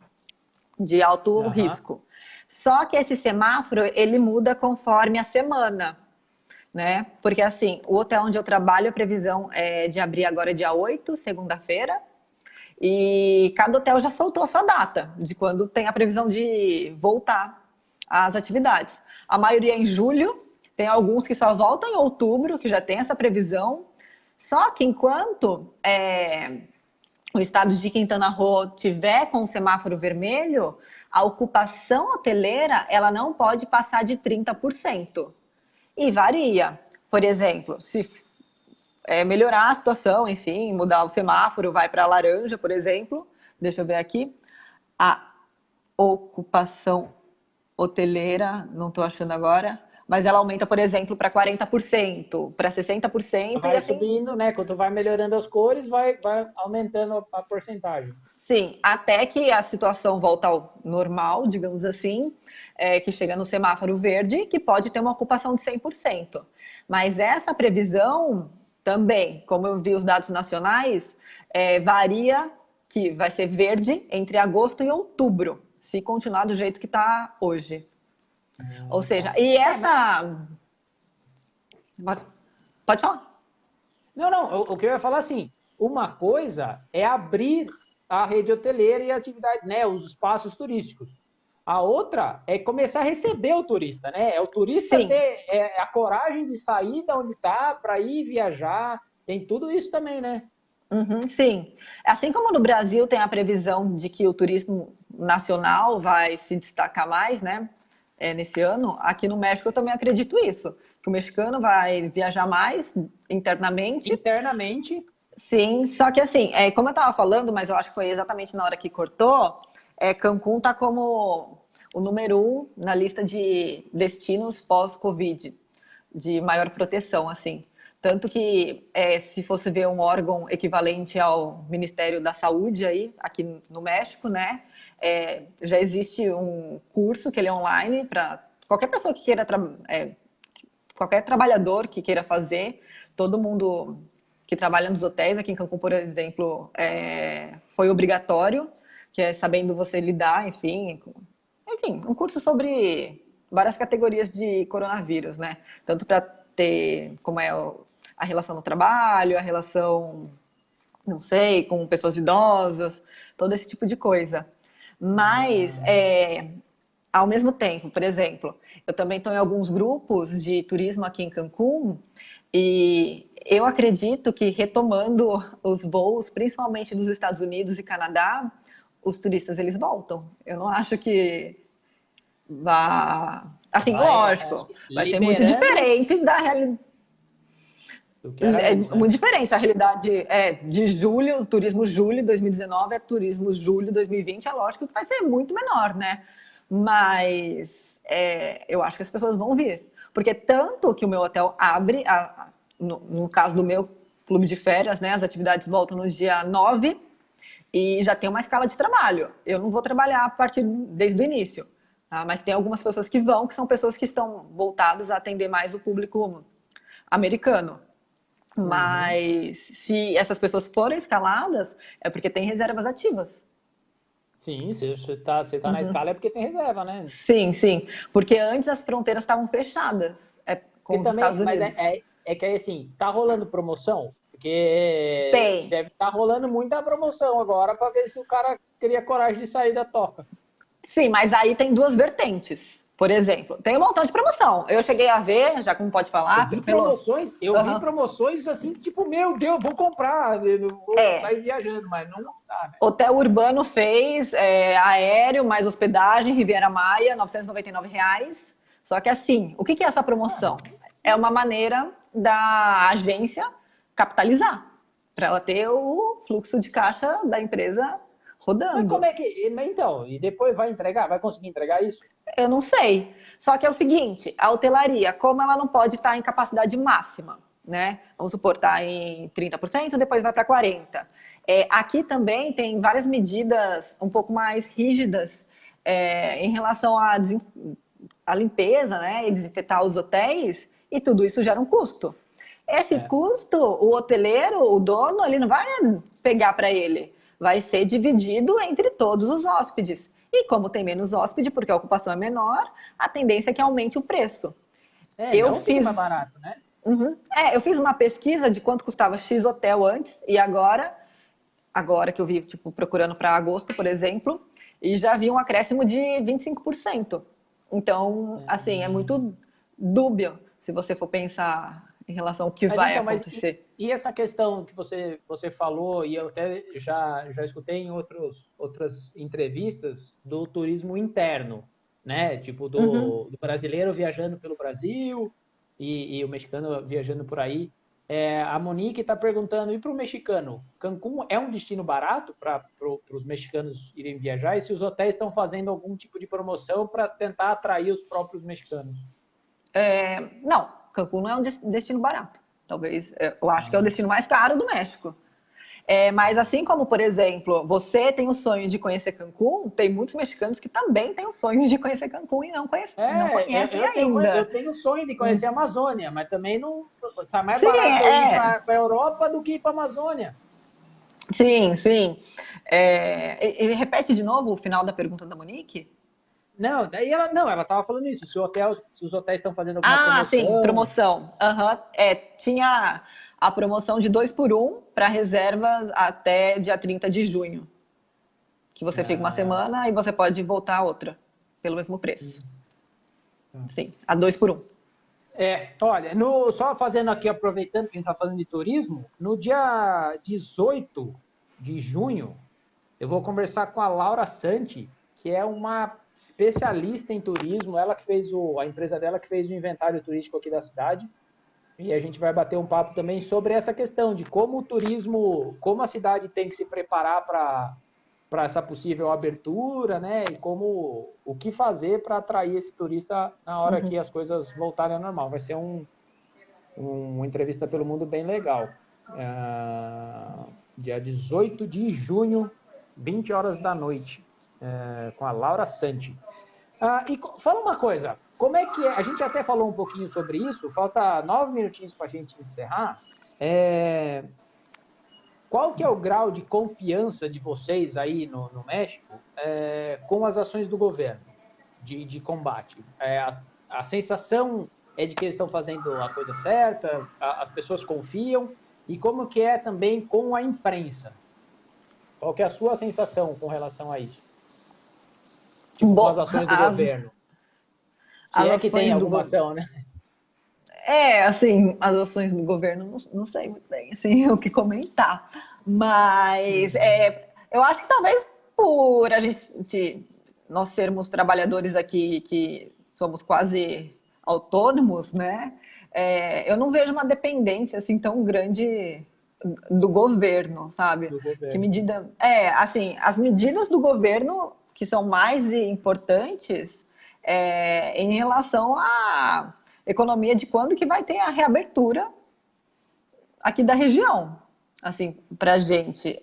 de alto risco. Só que esse semáforo ele muda conforme a semana, né? Porque assim, o hotel onde eu trabalho, a previsão é de abrir agora dia 8, segunda-feira, e cada hotel já soltou a sua data, de quando tem a previsão de voltar. as atividades. A maioria em julho, tem alguns que só voltam em outubro, que já tem essa previsão. Só que enquanto o estado de Quintana Roo tiver com o semáforo vermelho, a ocupação hoteleira ela não pode passar de 30%. E varia. Por exemplo, se melhorar a situação, enfim, mudar o semáforo, vai para laranja, por exemplo. Deixa eu ver aqui. A ocupação hoteleira, não estou achando agora, mas ela aumenta, por exemplo, para 40%, para 60%. Vai e assim, subindo, né? Quando vai melhorando as cores, vai aumentando a porcentagem. sim, até que a situação volta ao normal, digamos assim, que chega no semáforo verde, que pode ter uma ocupação de 100%. Mas essa previsão também, como eu vi os dados nacionais, varia, que vai ser verde entre agosto e outubro, se continuar do jeito que está hoje. Ou seja, e essa... Pode falar. Não, o que eu ia falar assim, uma coisa é abrir a rede hoteleira e a atividade, né, os espaços turísticos. A outra é começar a receber o turista, né? É o turista Sim. ter a coragem de sair da onde está para ir viajar. Tem tudo isso também, né? Uhum, sim. Assim como no Brasil tem a previsão de que o turismo nacional vai se destacar mais, né? Nesse ano, aqui no México eu também acredito isso, que o mexicano vai viajar mais internamente. Internamente. Sim, só que assim, como eu estava falando, mas eu acho que foi exatamente na hora que cortou, Cancún está como o número 1 na lista de destinos pós-Covid, de maior proteção, assim. Tanto que, se fosse ver um órgão equivalente ao Ministério da Saúde aí, aqui no México, né, já existe um curso que ele é online para qualquer pessoa que queira, qualquer trabalhador que queira fazer, todo mundo que trabalha nos hotéis, aqui em Cancún, por exemplo, foi obrigatório, que é sabendo você lidar, enfim, um curso sobre várias categorias de coronavírus, né? Tanto para ter como é a relação no trabalho, a relação, não sei, com pessoas idosas, todo esse tipo de coisa. Mas, ao mesmo tempo, por exemplo, eu também estou em alguns grupos de turismo aqui em Cancún e eu acredito que retomando os voos, principalmente dos Estados Unidos e Canadá, os turistas eles voltam. Eu não acho que vá... Assim, lógico, vai ser muito diferente da realidade. Muito diferente. A realidade de julho, turismo julho de 2019 turismo julho de 2020, lógico que vai ser muito menor, né? Mas eu acho que as pessoas vão vir. Porque tanto que o meu hotel abre, no caso do meu clube de férias, né? As atividades voltam no dia 9 e já tem uma escala de trabalho. Eu não vou trabalhar desde o início, tá? Mas tem algumas pessoas que vão, que são pessoas que estão voltadas a atender mais o público americano. Mas se essas pessoas forem escaladas, é porque tem reservas ativas. Sim, se você tá na escala é porque tem reserva, né? Sim. Porque antes as fronteiras estavam fechadas com os Estados Unidos. Mas que aí, assim, tá rolando promoção? Porque tem. Deve estar rolando muita promoção agora para ver se o cara cria coragem de sair da toca. Sim, mas aí tem duas vertentes. Por exemplo, tem um montão de promoção. Eu cheguei a ver, já como pode falar... Eu vi promoções assim, tipo, meu Deus, vou comprar, vou sair viajando, mas não dá, né? Hotel Urbano fez aéreo, mais hospedagem, Riviera Maia, R$ 999. Só que assim, o que é essa promoção? É uma maneira da agência capitalizar, para ela ter o fluxo de caixa da empresa rodando. Mas como é que... Então, e depois vai entregar? Vai conseguir entregar isso? Eu não sei. Só que é o seguinte, a hotelaria, como ela não pode estar em capacidade máxima, né? Vamos supor, está em 30%, depois vai para 40%. Aqui também tem várias medidas um pouco mais rígidas em relação à limpeza, né? E desinfetar os hotéis, e tudo isso gera um custo. Esse custo, o hoteleiro, o dono, ele não vai pegar para ele. Vai ser dividido entre todos os hóspedes. E como tem menos hóspede, porque a ocupação é menor, a tendência é que aumente o preço. Eu fiz mais barato, né? Eu fiz uma pesquisa de quanto custava X hotel antes e agora que eu vi, tipo, procurando para agosto, por exemplo, e já vi um acréscimo de 25%. Então, assim, é muito dúbio se você for pensar em relação ao que Mas vai então, acontecer. e essa questão que você falou, e eu até já escutei em outras entrevistas, do turismo interno, né? Tipo, Uhum. do brasileiro viajando pelo Brasil e o mexicano viajando por aí. A Monique está perguntando, e para o mexicano, Cancún é um destino barato para os mexicanos irem viajar? E se os hotéis estão fazendo algum tipo de promoção para tentar atrair os próprios mexicanos? Não, Cancún não é um destino barato. Talvez, eu acho que é o destino mais caro do México. Mas assim como, por exemplo, você tem o sonho de conhecer Cancún, tem muitos mexicanos que também têm o sonho de conhecer Cancún e não conhecem Eu ainda. tenho o sonho de conhecer a Amazônia, mas também não. Sabe, mais Sim, barato eu ir para a Europa do que ir para a Amazônia. sim, sim. E repete de novo o final da pergunta da Monique? Não, daí ela estava falando isso. Se os hotéis estão fazendo alguma Ah, sim, promoção. promoção. Aham. Tinha a promoção de 2 por 1 para reservas até dia 30 de junho. Que você fica uma Ah, semana e você pode voltar a outra, pelo mesmo preço. tá. Sim, a 2 por 1. Olha, só fazendo aqui, aproveitando que a gente está falando de turismo, no dia 18 de junho, eu vou conversar com a Laura Santi, que é uma especialista em turismo, ela que fez a empresa dela que fez o inventário turístico aqui da cidade, e a gente vai bater um papo também sobre essa questão de como o turismo, como a cidade tem que se preparar para essa possível abertura, né? E o que fazer para atrair esse turista na hora que as coisas voltarem ao normal. Vai ser uma entrevista pelo mundo bem legal. Dia 18 de junho, 20 horas da noite, com a Laura Santi. E fala uma coisa, como é que é? A gente até falou um pouquinho sobre isso, falta 9 minutinhos para a gente encerrar. Qual que é o grau de confiança de vocês aí no México com as ações do governo de combate? A sensação é de que eles estão fazendo a coisa certa, as pessoas confiam, e como que é também com a imprensa? Qual que é a sua sensação com relação a isso? Tipo, com as Bom, ações do governo? Se as é que tem ações do alguma governo. ação, né? Assim, as ações do governo, não sei muito bem assim, o que comentar. Mas eu acho que talvez por nós sermos trabalhadores aqui que somos quase autônomos, né? Eu não vejo uma dependência assim tão grande do governo, sabe? Do Que governo. medida. Assim, as medidas do governo que são mais importantes em relação à economia de quando que vai ter a reabertura aqui da região, assim, para a gente.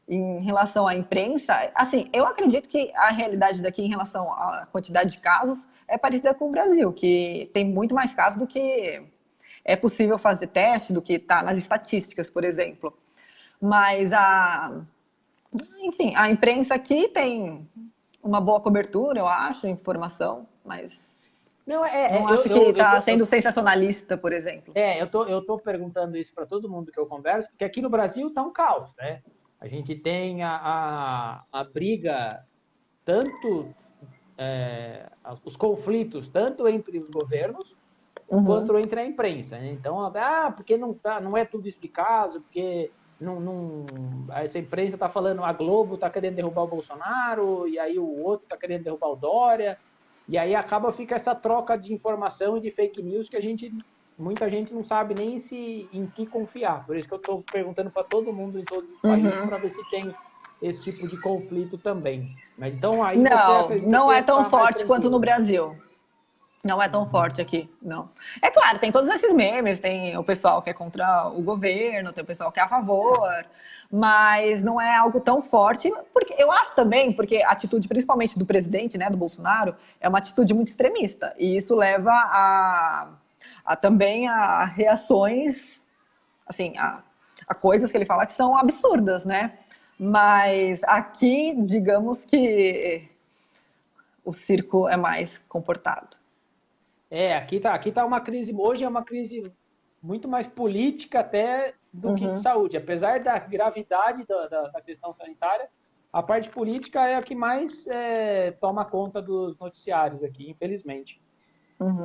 Em relação à imprensa, assim, eu acredito que a realidade daqui em relação à quantidade de casos é parecida com o Brasil, que tem muito mais casos do que é possível fazer teste, do que está nas estatísticas, por exemplo. Mas enfim, a imprensa aqui tem uma boa cobertura, eu acho, informação, mas Não, não acho que está sendo sensacionalista, por exemplo. eu tô perguntando isso para todo mundo que eu converso, porque aqui no Brasil está um caos, né? A gente tem a briga, tanto os conflitos, tanto entre os governos, quanto entre a imprensa, né? Então, porque não é tudo isso de caso, porque essa imprensa está falando, a Globo está querendo derrubar o Bolsonaro, e aí o outro está querendo derrubar o Dória, e aí fica essa troca de informação e de fake news que muita gente não sabe nem em que confiar. Por isso que eu estou perguntando para todo mundo em todos os países para ver se tem esse tipo de conflito também. Mas então aí você acredita Não que é tão tá mais forte quanto no tranquilo? Brasil. Não é tão forte aqui, não. É claro, tem todos esses memes, tem o pessoal que é contra o governo, tem o pessoal que é a favor, mas não é algo tão forte, porque eu acho também, porque a atitude, principalmente do presidente, né, do Bolsonaro, é uma atitude muito extremista, e isso leva também a reações, assim, a coisas que ele fala que são absurdas, né? Mas aqui, digamos que o circo é mais comportado. Aqui tá uma crise, hoje é uma crise muito mais política até do que de saúde. Apesar da gravidade da questão sanitária, A parte política é a que mais toma conta dos noticiários aqui, infelizmente. Uhum.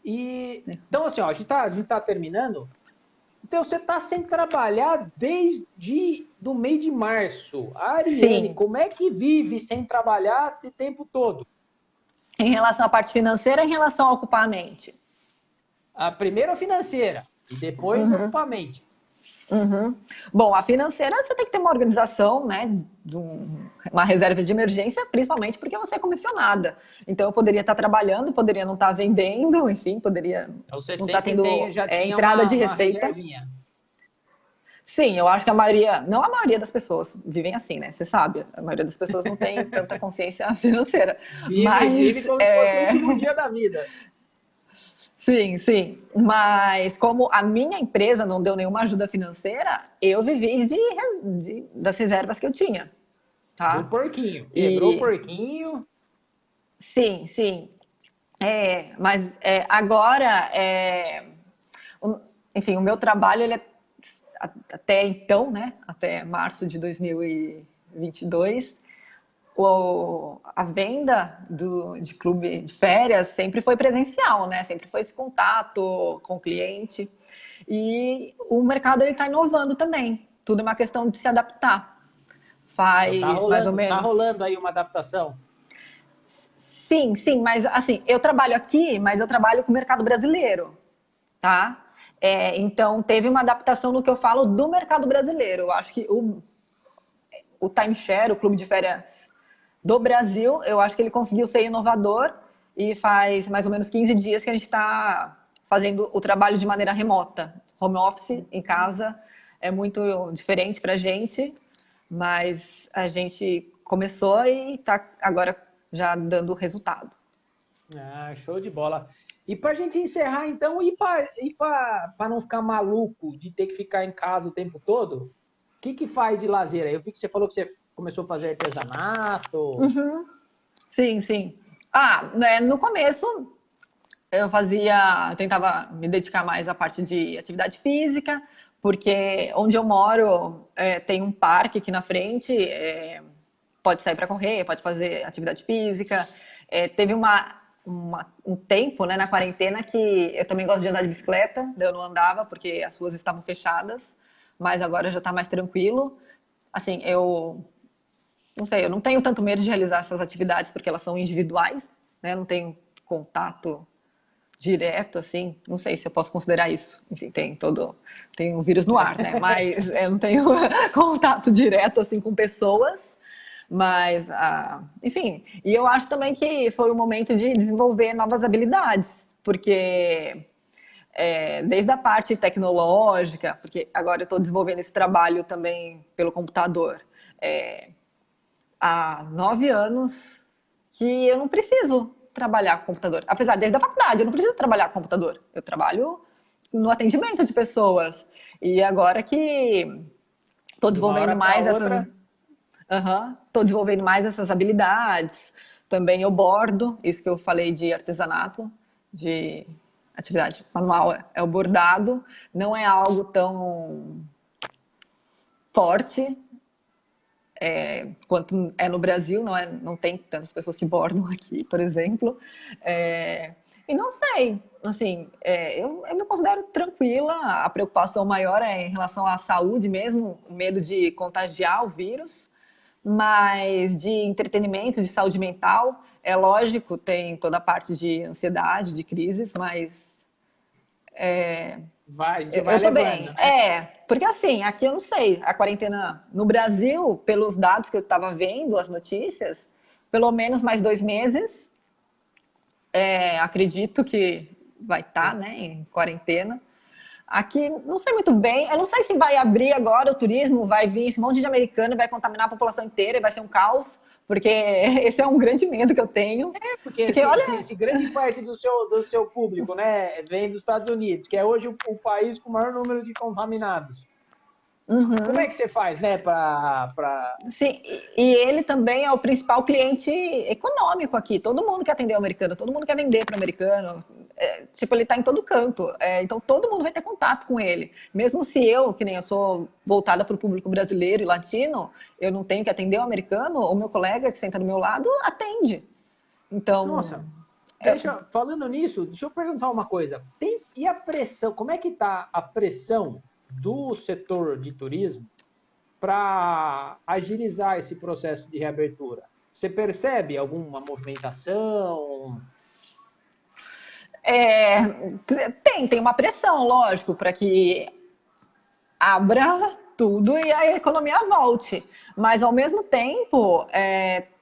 Então, assim, ó, a gente tá terminando. Então, você está sem trabalhar desde do mês de março. A Ariane, Sim. como é que vive sem trabalhar esse tempo todo? Em relação à parte financeira, em relação a ocupar a mente? A primeira financeira e depois ocupar a mente. Uhum. Bom, a financeira você tem que ter uma organização, né, uma reserva de emergência, principalmente porque você é comissionada. Então eu poderia estar trabalhando, poderia não estar vendendo, enfim, poderia Então, você não estar sempre tendo já tinha entrada de uma receita. reservinha. Sim, eu acho que a maioria, não a maioria das pessoas vivem assim, né? Você sabe, a maioria das pessoas não tem tanta consciência financeira. Vive Mas como se fosse o último dia da vida. sim, sim. Mas como a minha empresa não deu nenhuma ajuda financeira, eu vivi das reservas que eu tinha, Do tá? porquinho. Quebrou o E porquinho. sim, sim. Mas agora, enfim, o meu trabalho, ele é até então, né? Até março de 2022, a venda de clube de férias sempre foi presencial, né? Sempre foi esse contato com o cliente. E o mercado ele está inovando também. Tudo é uma questão de se adaptar. Então, Faz mais ou tá menos. rolando aí uma adaptação. Sim, sim, mas assim, eu trabalho aqui, mas eu trabalho com o mercado brasileiro, tá? Então, teve uma adaptação no que eu falo do mercado brasileiro. Eu acho que o timeshare, o clube de férias do Brasil, eu acho que ele conseguiu ser inovador e faz mais ou menos 15 dias que a gente está fazendo o trabalho de maneira remota. Home office, em casa, é muito diferente para a gente, mas a gente começou e está agora já dando resultado. Ah, show de bola. E para a gente encerrar, então, para não ficar maluco de ter que ficar em casa o tempo todo, o que faz de lazer aí? Eu vi que você falou que você começou a fazer artesanato. Sim, sim. Né, no começo eu tentava me dedicar mais à parte de atividade física, porque onde eu moro tem um parque aqui na frente, pode sair para correr, pode fazer atividade física. Teve um tempo, né, na quarentena que eu também gosto de andar de bicicleta, eu não andava porque as ruas estavam fechadas, mas agora já está mais tranquilo. Assim, eu não sei, eu não tenho tanto medo de realizar essas atividades porque elas são individuais, né? Eu não tenho contato direto, assim, não sei se eu posso considerar isso. Enfim, tem um vírus no ar, né? Mas eu não tenho contato direto, assim, com pessoas. Mas, enfim, e eu acho também que foi o momento de desenvolver novas habilidades, porque desde a parte tecnológica, porque agora eu estou desenvolvendo esse trabalho também pelo computador, há 9 anos que eu não preciso trabalhar com computador. Apesar, desde a faculdade, eu não preciso trabalhar com computador. Eu trabalho no atendimento de pessoas. E agora que estou De uma desenvolvendo hora para mais essas. outra, Tô desenvolvendo mais essas habilidades. Também eu bordo, isso que eu falei de artesanato, de atividade manual, é o bordado. Não é algo tão forte, quanto é no Brasil, não tem tantas pessoas que bordam aqui, por exemplo. E não sei, assim, eu me considero tranquila, a preocupação maior é em relação à saúde mesmo, o medo de contagiar o vírus, mas de entretenimento, de saúde mental, é lógico, tem toda a parte de ansiedade, de crises, mas a gente vai eu tô levando, bem. né? Porque assim, aqui eu não sei, a quarentena no Brasil, pelos dados que eu estava vendo, as notícias, pelo menos mais 2 meses, acredito que vai estar, né, em quarentena. Aqui, não sei muito bem, eu não sei se vai abrir agora o turismo, vai vir esse monte de americano e vai contaminar a população inteira e vai ser um caos, porque esse é um grande medo que eu tenho. Porque Porque, olha, se grande parte do seu público, né, vem dos Estados Unidos, que é hoje o país com o maior número de contaminados. Como é que você faz, né, para... Sim, e ele também é o principal cliente econômico aqui. Todo mundo quer atender o americano, todo mundo quer vender para o americano. Tipo, ele está em todo canto. Então, todo mundo vai ter contato com ele. Mesmo se eu, que nem eu sou voltada para o público brasileiro e latino, eu não tenho que atender o americano, o meu colega que senta do meu lado atende. Então... Nossa, falando nisso, deixa eu perguntar uma coisa. E a pressão, como é que está a pressão do setor de turismo para agilizar esse processo de reabertura? Você percebe alguma movimentação? Tem uma pressão, lógico, para que abra tudo e a economia volte. Mas, ao mesmo tempo,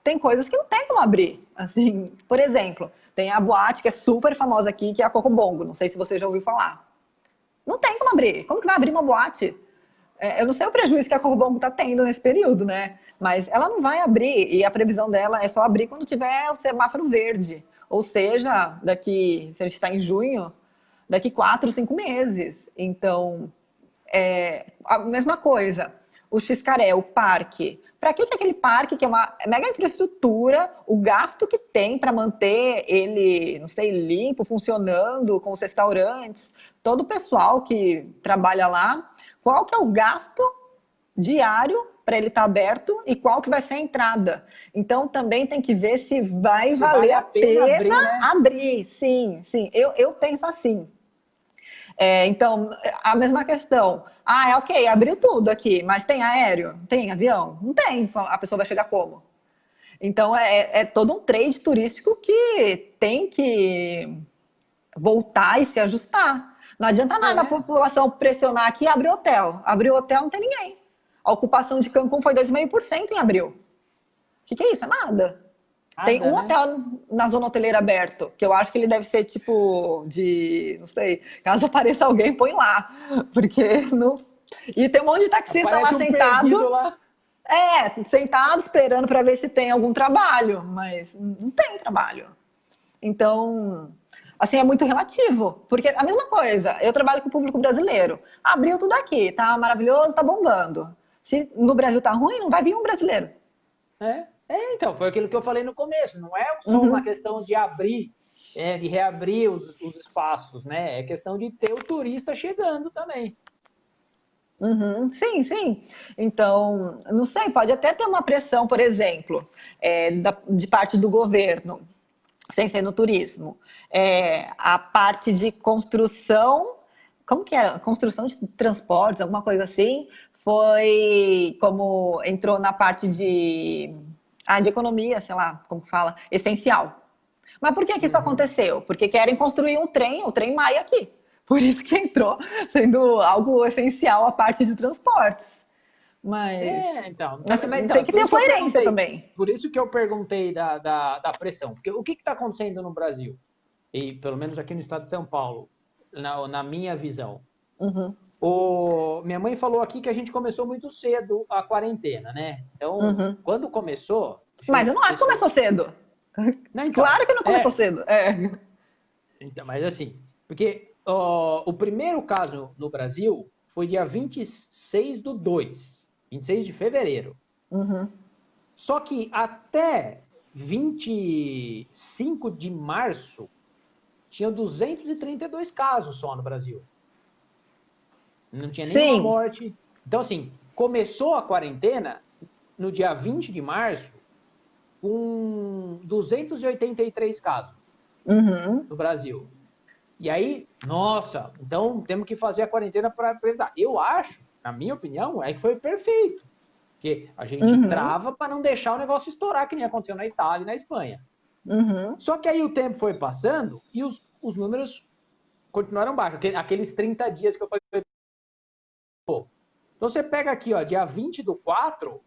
tem coisas que não tem como abrir. Assim, por exemplo, tem a boate que é super famosa aqui, que é a Cocobongo. Não sei se você já ouviu falar. Não tem como abrir. Como que vai abrir uma boate? Eu não sei o prejuízo que a Cocobongo está tendo nesse período, né? Mas ela não vai abrir. E a previsão dela é só abrir quando tiver o semáforo verde. Ou seja, se a gente está em junho, daqui 4, 5 meses. Então... a mesma coisa, o Xcaré, o parque. Para que aquele parque, que é uma mega infraestrutura, o gasto que tem para manter ele, não sei, limpo, funcionando, com os restaurantes, todo o pessoal que trabalha lá, qual que é o gasto diário para ele estar aberto e qual que vai ser a entrada. Então, também tem que ver se vai valer a pena abrir. Sim, eu penso assim. Então, a mesma questão. Ok, abriu tudo aqui, mas tem aéreo? Tem avião? Não tem. A pessoa vai chegar como? Então, é todo um trade turístico que tem que voltar e se ajustar. Não adianta nada a população pressionar aqui e abrir hotel. Abrir hotel não tem ninguém. A ocupação de Cancún foi 2,5% em abril. O que é isso? É nada. Tem um hotel na zona hoteleira aberto, que eu acho que ele deve ser tipo não sei, caso apareça alguém, põe lá. Porque não... E tem um monte de taxista lá sentado. Lá. Sentado esperando para ver se tem algum trabalho, mas não tem trabalho. Então, assim, é muito relativo. Porque a mesma coisa, eu trabalho com o público brasileiro. Abriu tudo aqui, tá maravilhoso, tá bombando. Se no Brasil tá ruim, não vai vir um brasileiro. Então, foi aquilo que eu falei no começo, não é só uma questão de abrir, de reabrir os espaços, né? É questão de ter o turista chegando também. Sim. Então, não sei, pode até ter uma pressão, por exemplo, de parte do governo, sem ser no turismo. A parte de construção, como que era? Construção de transportes, alguma coisa assim, foi como entrou na parte de economia, sei lá, como fala, essencial. Mas por que isso aconteceu? Porque querem construir o Trem Maia aqui. Por isso que entrou sendo algo essencial a parte de transportes. Mas, então tem que ter coerência também. Por isso que eu perguntei da pressão. Porque o que está acontecendo no Brasil? E pelo menos aqui no estado de São Paulo, na minha visão. Minha mãe falou aqui que a gente começou muito cedo a quarentena, né? Então, quando começou... Mas eu não acho que começou cedo. Não, então, claro que não começou cedo. Então, mas assim, porque o primeiro caso no Brasil foi dia 26/2, 26 de fevereiro. Só que até 25 de março, tinha 232 casos só no Brasil. Não tinha nenhuma morte. Então, assim, começou a quarentena no dia 20 de março com 283 casos no Brasil. E aí, nossa, então temos que fazer a quarentena para precisar. Eu acho, na minha opinião, que foi perfeito. Porque a gente trava para não deixar o negócio estourar, que nem aconteceu na Itália e na Espanha. Só que aí o tempo foi passando e os números continuaram baixos. Aqueles 30 dias que eu falei. Então você pega aqui, ó, dia 20/4,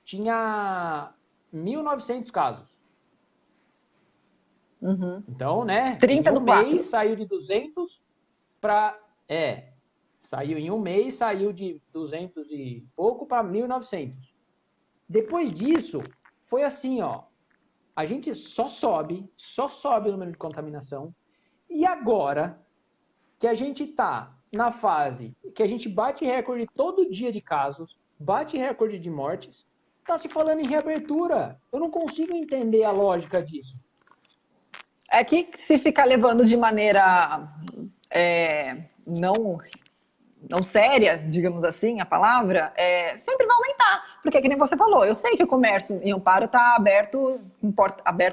tinha 1.900 casos. Então, né? 30 em um mês saiu de 200 para... saiu em um mês, saiu de 200 e pouco para 1.900. Depois disso, foi assim, ó. A gente só sobe o número de contaminação. E agora que a gente tá na fase que a gente bate recorde todo dia de casos, bate recorde de mortes, está se falando em reabertura. Eu não consigo entender a lógica disso. É que se ficar levando de maneira não séria, digamos assim, a palavra, sempre vai aumentar. Porque, que nem você falou, eu sei que o comércio em Amparo está aberto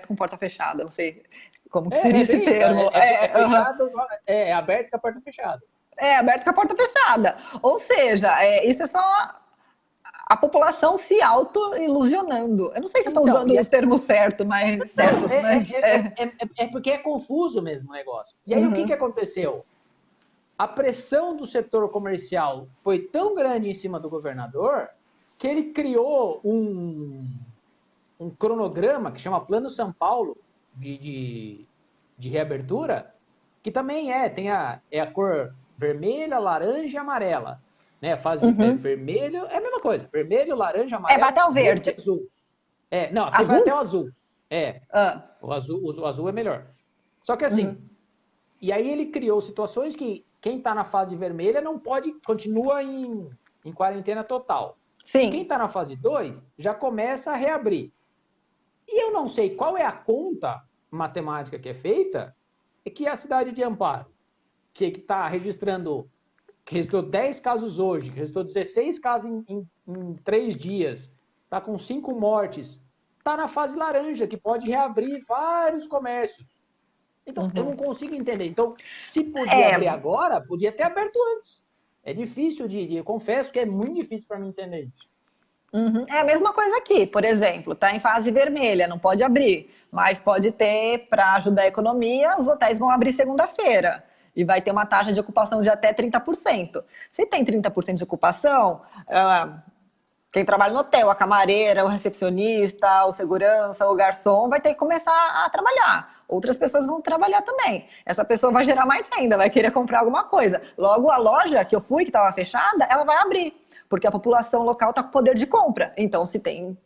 com porta fechada. Não sei como que seria esse termo. Fechado, é aberto com a porta fechada. É aberto com a porta fechada. Ou seja, isso é só a população se auto-ilusionando. Eu não sei se eu estou usando os termos certos, mas... É porque é confuso mesmo o negócio. E aí, o que aconteceu? A pressão do setor comercial foi tão grande em cima do governador que ele criou um cronograma que chama Plano São Paulo de reabertura, que também tem a cor vermelha, laranja e amarela. Né? Fase vermelho, é a mesma coisa. Vermelho, laranja, amarelo. Vai até o verde. Azul. Não, azul? vai até o azul. O azul é melhor. Só que assim, e aí ele criou situações que quem está na fase vermelha não pode, continua em quarentena total. Sim. Quem está na fase 2 já começa a reabrir. E eu não sei qual é a conta matemática que é feita, que a cidade de Amparo, que está registrou 10 casos hoje, que registrou 16 casos em 3 dias, está com 5 mortes, está na fase laranja, que pode reabrir vários comércios. Então, eu não consigo entender. Então, se podia abrir agora, podia ter aberto antes. É difícil eu confesso que é muito difícil para mim entender isso. É a mesma coisa aqui, por exemplo, está em fase vermelha, não pode abrir, mas pode ter, para ajudar a economia, os hotéis vão abrir segunda-feira e vai ter uma taxa de ocupação de até 30%. Se tem 30% de ocupação, quem trabalha no hotel, a camareira, o recepcionista, o segurança, o garçom, vai ter que começar a trabalhar. Outras pessoas vão trabalhar também. Essa pessoa vai gerar mais renda, vai querer comprar alguma coisa. Logo, a loja que eu fui, que estava fechada, ela vai abrir, porque a população local está com poder de compra. Então, se tem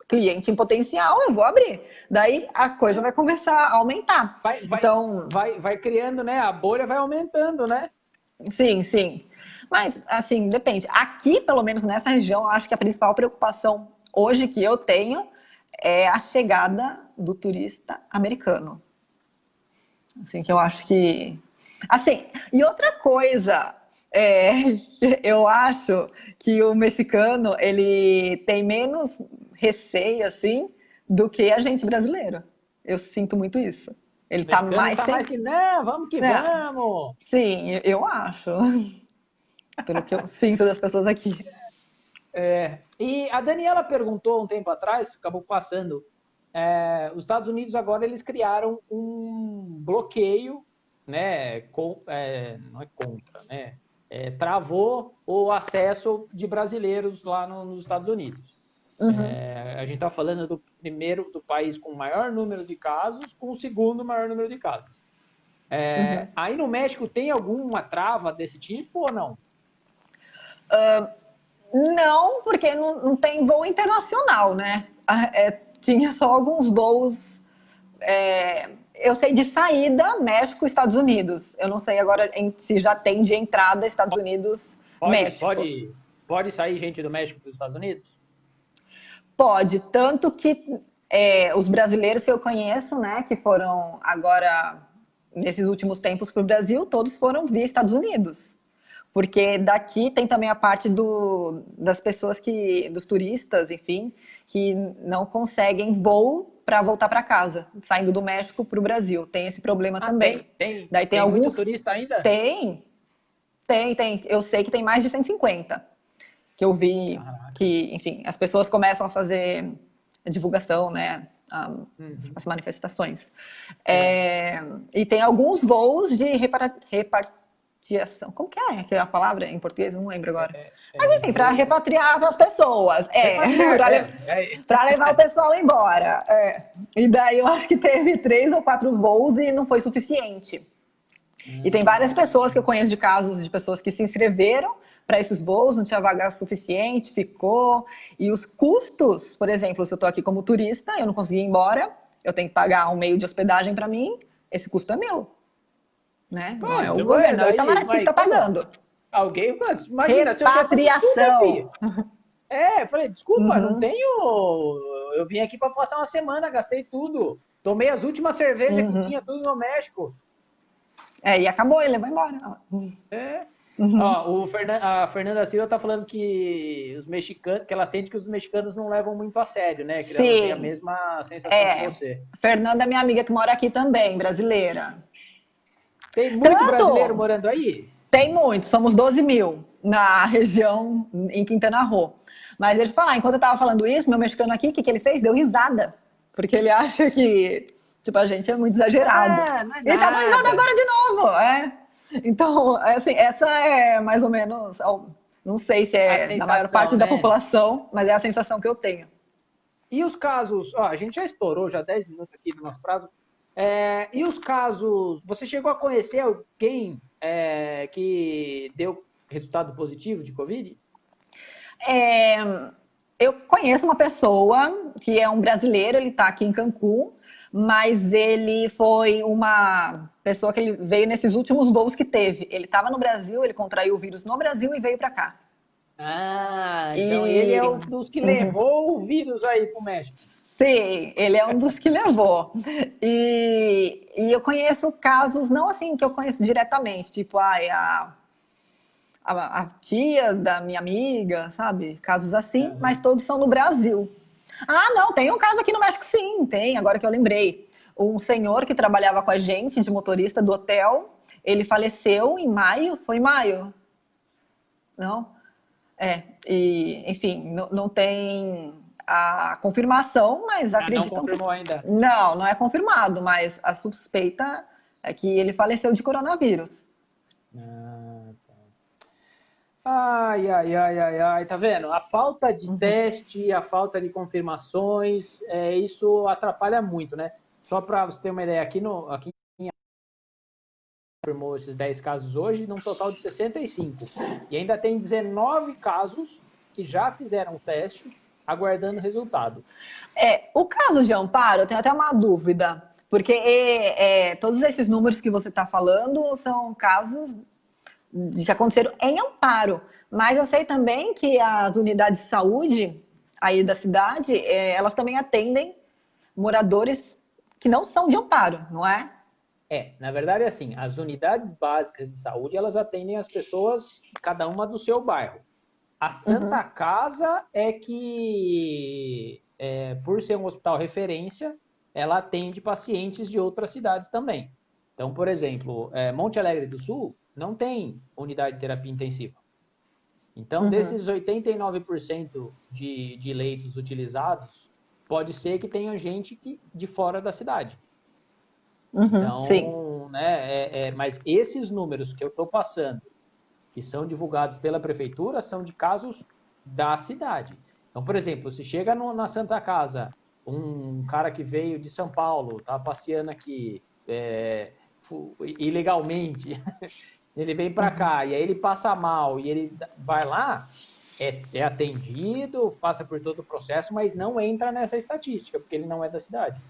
cliente em potencial, eu vou abrir. Daí, a coisa vai começar a aumentar. Vai criando, né? A bolha vai aumentando, né? Sim, sim. Mas, assim, depende. Aqui, pelo menos nessa região, eu acho que a principal preocupação hoje que eu tenho é a chegada do turista americano. Assim, que eu acho que... Assim, e outra coisa, eu acho que o mexicano, ele tem menos receio, assim, do que a gente brasileiro. Eu sinto muito isso. Ele tá mais... mais que não, vamos que vamos! Sim, eu acho. Pelo que eu sinto das pessoas aqui. E a Daniela perguntou um tempo atrás, acabou passando, os Estados Unidos agora eles criaram um bloqueio, né, não é contra, né, travou o acesso de brasileiros lá nos Estados Unidos. A gente está falando do país com o maior número de casos, com o segundo maior número de casos. Aí no México tem alguma trava desse tipo ou não? Não, porque não tem voo internacional, né? Tinha só alguns voos, eu sei de saída México, Estados Unidos. Eu não sei agora se já tem de entrada Estados Unidos, México. Pode sair gente do México para os Estados Unidos? Pode, tanto que os brasileiros que eu conheço, né, que foram agora, nesses últimos tempos para o Brasil, todos foram via Estados Unidos. Porque daqui tem também a parte das pessoas dos turistas, enfim, que não conseguem voo para voltar para casa, saindo do México para o Brasil. Tem esse problema também. Daí tem alguns muito turista ainda? Tem. Eu sei que tem mais de 150. Que eu vi que, enfim, as pessoas começam a fazer a divulgação, né? As manifestações. E tem alguns voos de repartição. Como que é a palavra em português? Não lembro agora. Mas enfim, para repatriar as pessoas. Para levar o pessoal embora. E daí eu acho que teve 3 ou 4 voos e não foi suficiente. E tem várias pessoas que eu conheço de casos de pessoas que se inscreveram para esses voos, não tinha vaga suficiente, ficou. E os custos, por exemplo, se eu estou aqui como turista, eu não consegui ir embora, eu tenho que pagar um meio de hospedagem para mim, esse custo é meu. né? Pô, Não é o você governo, vai é o Itamaraty daí, que tá mas como? pagando. Alguém, mas imagina, se eu chego, Repatriação. desculpa, filho. Eu falei, desculpa, não Uhum, tenho. Eu vim aqui para passar uma semana, gastei tudo. Tomei as últimas cervejas que uhum. tinha, tudo no México. E acabou, ele vai embora. É. Uhum. Ó, a Fernanda Silva tá falando que os mexicanos, que ela sente que os mexicanos não levam muito a sério, né? Que ela tem a Sim, mesma sensação que você. Fernanda é minha amiga que mora aqui também, brasileira. Tem muito brasileiro Tanto, morando aí? tem muito, somos 12 mil na região em Quintana Roo. Mas deixa eu falar, enquanto eu tava falando isso, meu mexicano aqui, o que ele fez? Deu risada. Porque ele acha que, tipo, a gente é muito exagerado. Ah, não é Ele tá dando risada nada. agora de novo, Então, assim, essa é mais ou menos, não sei se A é da maior sensação, parte da né? população, mas é a sensação que eu tenho. E os casos, ó, a gente já estourou já 10 minutos aqui no nosso prazo. E os casos, você chegou a conhecer alguém que deu resultado positivo de Covid? É, eu conheço uma pessoa que é um brasileiro, ele está aqui em Cancún, mas ele foi uma pessoa que ele veio nesses últimos voos que teve. Ele estava no Brasil, ele contraiu o vírus no Brasil e veio para cá. Ah, então ele é E um dos que uhum, levou o vírus aí pro México. sim, ele é um dos que levou. E eu conheço casos, não assim que eu conheço diretamente, tipo, a tia da minha amiga, sabe? Casos assim, mas Uhum. todos são no Brasil. Ah, não, tem um caso aqui no México, sim, tem, agora que eu lembrei. Um senhor que trabalhava com a gente, de motorista do hotel, ele faleceu em maio, foi em maio? Não? Enfim, não tem a confirmação, mas Ah, não acreditam que. confirmou ainda. Não é confirmado, mas a suspeita é que ele faleceu de coronavírus. Ah, tá. Ai, ai, ai, ai, ai, tá vendo? A falta de Uhum, teste, a falta de confirmações, isso atrapalha muito, né? Só para você ter uma ideia, aqui confirmou esses 10 casos hoje, num total de 65. E ainda tem 19 casos que já fizeram o teste, aguardando resultado. O caso de Amparo, eu tenho até uma dúvida, porque todos esses números que você está falando são casos que aconteceram em Amparo, mas eu sei também que as unidades de saúde aí da cidade, elas também atendem moradores que não são de Amparo, não é? Na verdade é assim, as unidades básicas de saúde, elas atendem as pessoas, cada uma do seu bairro. A Santa Uhum, Casa é que, por ser um hospital referência, ela atende pacientes de outras cidades também. Então, por exemplo, Monte Alegre do Sul não tem unidade de terapia intensiva. Então, uhum, desses 89% de leitos utilizados, pode ser que tenha gente de fora da cidade. uhum, sim. Então, né, mas esses números que eu estou passando, que são divulgados pela prefeitura, são de casos da cidade. Então, por exemplo, se chega na Santa Casa um cara que veio de São Paulo, tá passeando aqui ilegalmente, ele vem para cá e aí ele passa mal e ele vai lá, é atendido, passa por todo o processo, mas não entra nessa estatística, porque ele não é da cidade.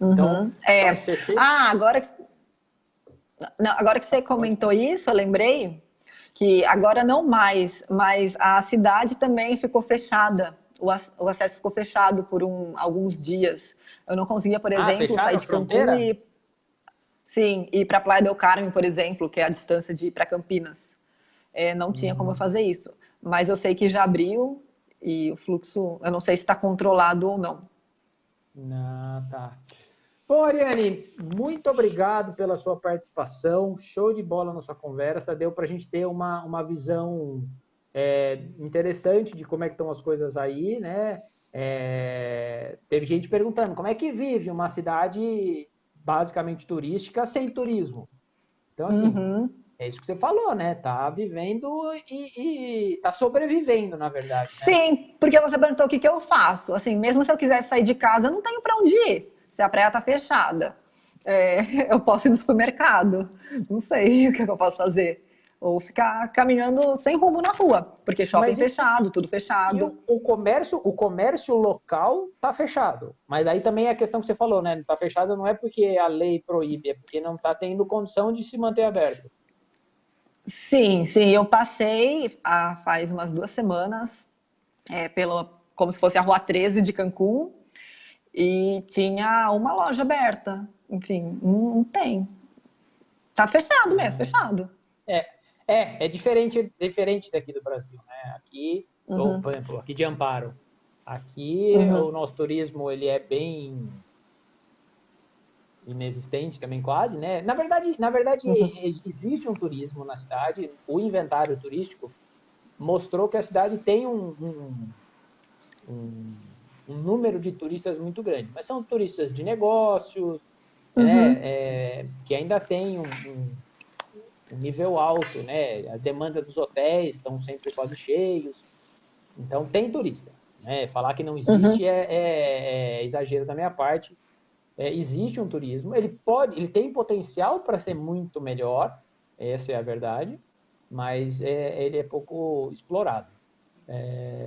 Então, Uhum, são 60. Ah, agora que você Pode comentou isso, eu lembrei que agora não mais, mas a cidade também ficou fechada. O acesso ficou fechado por alguns dias. Eu não conseguia, por exemplo, fecharam sair a de Cancún fronteira? e sim, ir para Playa del Carmen, por exemplo, que é a distância de ir para Campinas. Não tinha como eu fazer isso. Mas eu sei que já abriu e o fluxo, eu não sei se está controlado ou não. Não, tá. Bom, Ariane, muito obrigado pela sua participação. Show de bola na sua conversa. Deu para a gente ter uma visão interessante de como é que estão as coisas aí, né? Teve gente perguntando como é que vive uma cidade basicamente turística sem turismo. Então, assim, Uhum. é isso que você falou, né? Tá vivendo e tá sobrevivendo, na verdade, né? Sim, porque você perguntou o que eu faço. Assim, mesmo se eu quisesse sair de casa, eu não tenho para onde ir. Se a praia está fechada, eu posso ir no supermercado. Não sei o que eu posso fazer. Ou ficar caminhando sem rumo na rua, porque shopping Mas fechado, tudo E fechado. o comércio local está fechado. Mas aí também é a questão que você falou, né? Não está fechado não é porque a lei proíbe, é porque não está tendo condição de se manter aberto. Sim, sim, eu passei faz umas 2 semanas como se fosse a Rua 13 de Cancún e tinha uma loja aberta. Enfim, não tem. Tá fechado mesmo, fechado. É, é diferente daqui do Brasil, né? Aqui, Uhum, por exemplo, aqui de Amparo. Aqui uhum, o nosso turismo ele é bem inexistente também quase, né? Na verdade uhum, existe um turismo na cidade. O inventário turístico mostrou que a cidade tem um, um número de turistas muito grande, mas são turistas de negócios, uhum, né? Que ainda tem um nível alto, né? A demanda dos hotéis estão sempre quase cheios, então tem turista, né? Falar que não uhum. existe é exagero da minha parte. Existe um turismo, ele tem potencial para ser muito melhor, essa é a verdade, mas ele é pouco explorado.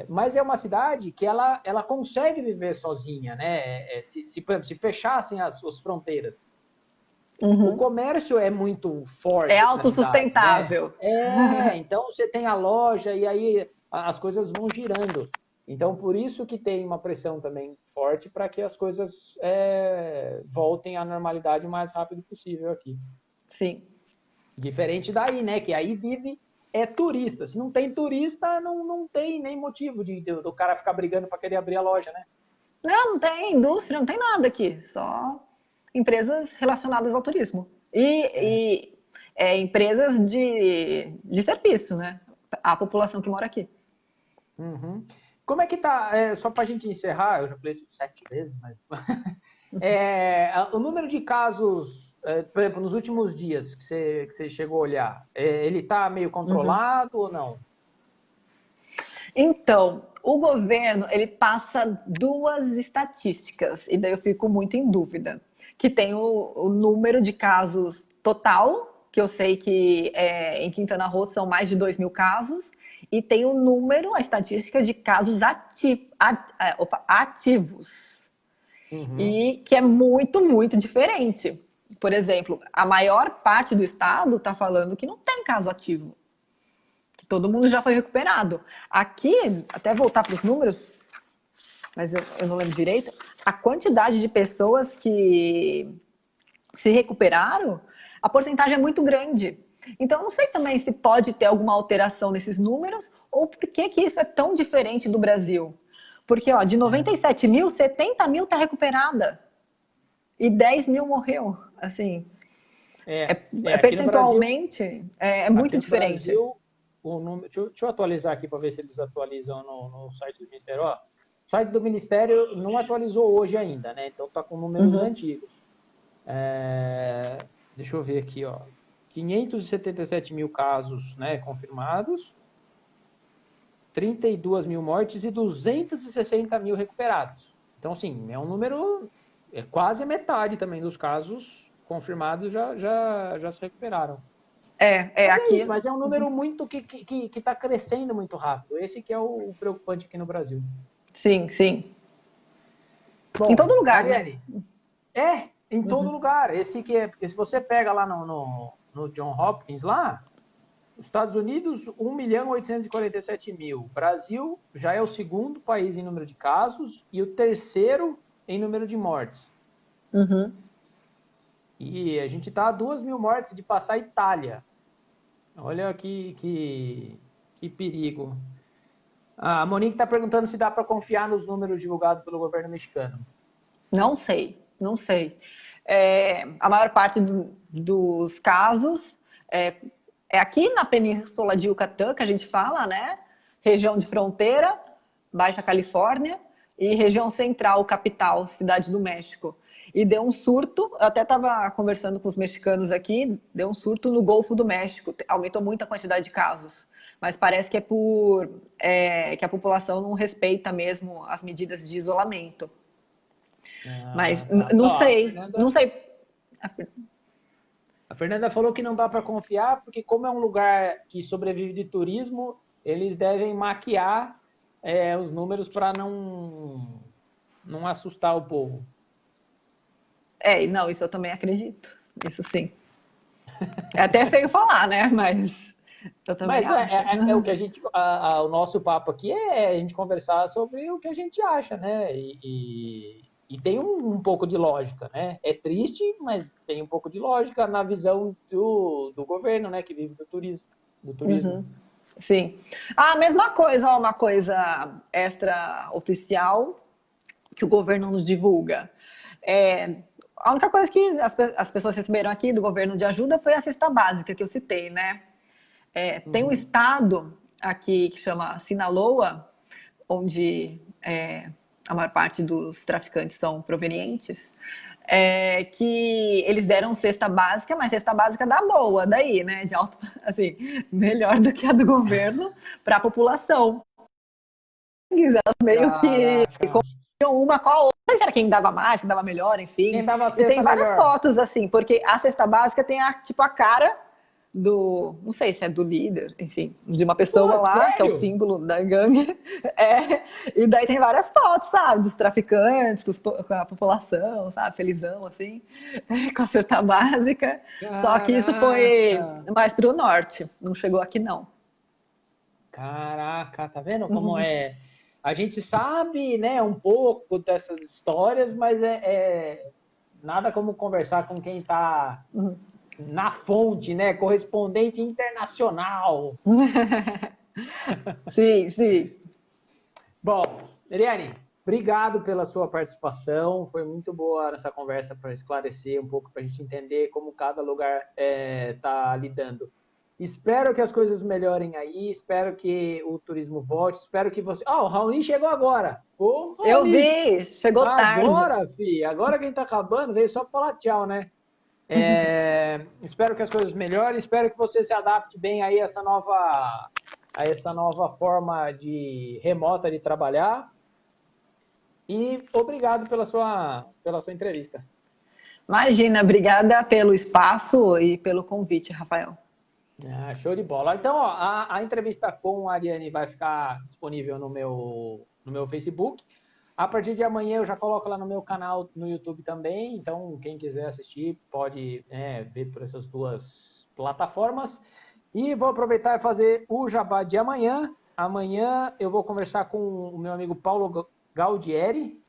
Mas é uma cidade que ela consegue viver sozinha, né? Por exemplo, se fechassem as fronteiras, o Uhum. comércio é muito É forte na cidade, né? autossustentável. Então você tem a loja e aí as coisas vão girando. Então, por isso que tem uma pressão também forte para que as coisas voltem à normalidade o mais rápido possível aqui. Sim. Diferente daí, né? Que aí vive turista. Se não tem turista, não tem nem motivo do cara ficar brigando para querer abrir a loja, né? Não tem indústria, não tem nada aqui. Só empresas relacionadas ao turismo. É. Empresas de serviço, né? A população que mora aqui. Uhum. Como é que tá? Só para a gente encerrar, eu já falei isso 7 vezes, mas o número de casos, por exemplo, nos últimos dias que você chegou a olhar, ele está meio Uhum. controlado ou não? Então, o governo, ele passa duas estatísticas, e daí eu fico muito em dúvida. Que tem o número de casos total, que eu sei que em Quintana Roo são mais de 2.000 casos, e tem o número, a estatística de casos ativos, Uhum. e que é muito, muito diferente. Por exemplo, a maior parte do estado está falando que não tem caso ativo, que todo mundo já foi recuperado. Aqui, até voltar para os números, mas eu não lembro direito, a quantidade de pessoas que se recuperaram, a porcentagem é muito grande. Então, eu não sei também se pode ter alguma alteração nesses números ou por que isso é tão diferente do Brasil. Porque ó, de 97 mil, 70 mil está recuperada e 10 mil morreu. Assim, Aqui no Brasil, percentualmente é muito diferente. o número, deixa eu atualizar aqui para ver se eles atualizam no site do Ministério. Ó, o site do Ministério não atualizou hoje ainda, né? Então tá com números Uhum. antigos. Deixa eu ver aqui, ó. 577 mil casos, né, confirmados, 32 mil mortes e 260 mil recuperados. Então, assim, é um número, quase a metade também dos casos confirmados já se recuperaram. Mas é isso, Aqui. mas é um número muito que está crescendo muito rápido. Esse que é o preocupante aqui no Brasil. Sim, sim. Em todo Bom, lugar, né? Mariane, em todo Uhum. lugar. Porque se você pega lá no John Hopkins lá, os Estados Unidos, 1.847.000. Brasil já é o segundo país em número de casos e o terceiro em número de mortes. Uhum. E a gente está a 2.000 mortes de passar a Itália. Olha que perigo. A Monique está perguntando se dá para confiar nos números divulgados pelo governo mexicano. Não sei, não sei. A maior parte dos casos é, é aqui na Península de Yucatán, que a gente fala, né? Região de fronteira, Baixa Califórnia, e região central, capital, Cidade do México. E deu um surto, eu até estava conversando com os mexicanos aqui, deu um surto no Golfo do México, aumentou muito a quantidade de casos. Mas parece que que a população não respeita mesmo as medidas de isolamento. Mas Tá. não Ó, a sei, Fernanda, não sei. A Fernanda falou que não dá para confiar, porque como é um lugar que sobrevive de turismo, eles devem maquiar os números para não assustar o povo. Não, isso eu também acredito. Isso sim. É até feio falar, né? Mas eu também Mas acho. o que a gente, o nosso papo aqui é a gente conversar sobre o que a gente acha, né? E tem um pouco de lógica, né? É triste, mas tem um pouco de lógica na visão do governo, né? Que vive do turismo. Uhum. Sim. A mesma coisa, ó, uma coisa extra-oficial que o governo nos divulga. A única coisa que as pessoas receberam aqui do governo de ajuda foi a cesta básica que eu citei, né? Tem um estado aqui que chama Sinaloa, onde a maior parte dos traficantes são provenientes, que eles deram cesta básica, mas cesta básica da boa, daí, né? De alto, assim, melhor do que a do governo para a população. Elas meio que uma com a outra. Não sei se era quem dava mais, quem dava melhor, enfim. Quem dava a E cesta tem várias melhor. fotos, assim, porque a cesta básica tem a cara do, não sei se é do líder, enfim, de uma pessoa lá, sério? que é o símbolo da gangue. E daí tem várias fotos, sabe, dos traficantes, com a população, sabe, felizão, assim, com a cesta básica. Caraca. Só que isso foi mais pro norte, não chegou aqui, não. Caraca, tá vendo como é? A gente sabe, né, um pouco dessas histórias, mas nada como conversar com quem tá na fonte, né? Correspondente internacional. Sim, sim. Bom, Eliane, obrigado pela sua participação. Foi muito boa essa conversa para esclarecer um pouco, para a gente entender como cada lugar está lidando. Espero que as coisas melhorem aí, espero que o turismo volte, espero que você... o Raoni chegou agora. Ô, Raoni, eu vi, chegou tarde. Agora, filho, agora que a gente tá acabando, veio só para falar tchau, né? Espero que as coisas melhorem, espero que você se adapte bem aí a essa nova forma de remota de trabalhar. E obrigado pela sua entrevista. Imagina, obrigada pelo espaço e pelo convite, Rafael. Show de bola. Então, ó, a entrevista com a Ariane vai ficar disponível no meu Facebook. A partir de amanhã eu já coloco lá no meu canal no YouTube também. Então, quem quiser assistir pode ver por essas duas plataformas. E vou aproveitar e fazer o jabá de amanhã. Amanhã eu vou conversar com o meu amigo Paulo Gaudieri.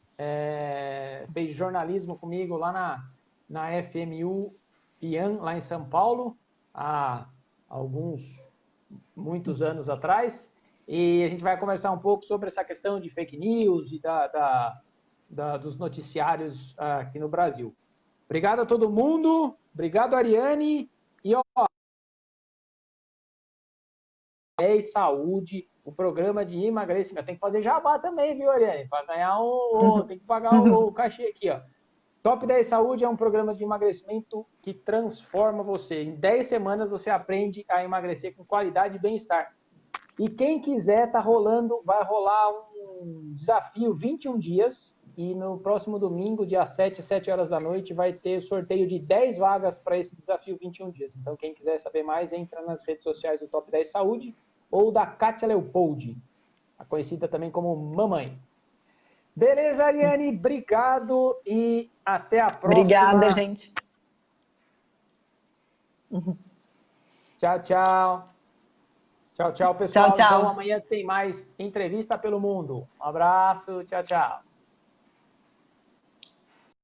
Fez jornalismo comigo lá na FMU FIAN, lá em São Paulo, há muitos anos atrás. E a gente vai conversar um pouco sobre essa questão de fake news e dos noticiários aqui no Brasil. Obrigado a todo mundo, obrigado, Ariane. E Saúde, o programa de emagrecimento. Tem que fazer jabá também, viu, Ariane? Para ganhar tem que pagar o cachê aqui, ó. Top 10 Saúde é um programa de emagrecimento que transforma você. Em 10 semanas você aprende a emagrecer com qualidade e bem-estar. E quem quiser, vai rolar um desafio 21 dias. E no próximo domingo, dia 7, às 7 horas da noite, vai ter sorteio de 10 vagas para esse desafio 21 dias. Então, quem quiser saber mais, entra nas redes sociais do Top 10 Saúde ou da Kátia Leopoldi, conhecida também como Mamãe. Beleza, Ariane? Obrigado e até a próxima. Obrigada, gente. Tchau, tchau. Tchau, tchau, pessoal. Tchau, tchau. Então, amanhã tem mais Entrevista pelo Mundo. Um abraço. Tchau, tchau.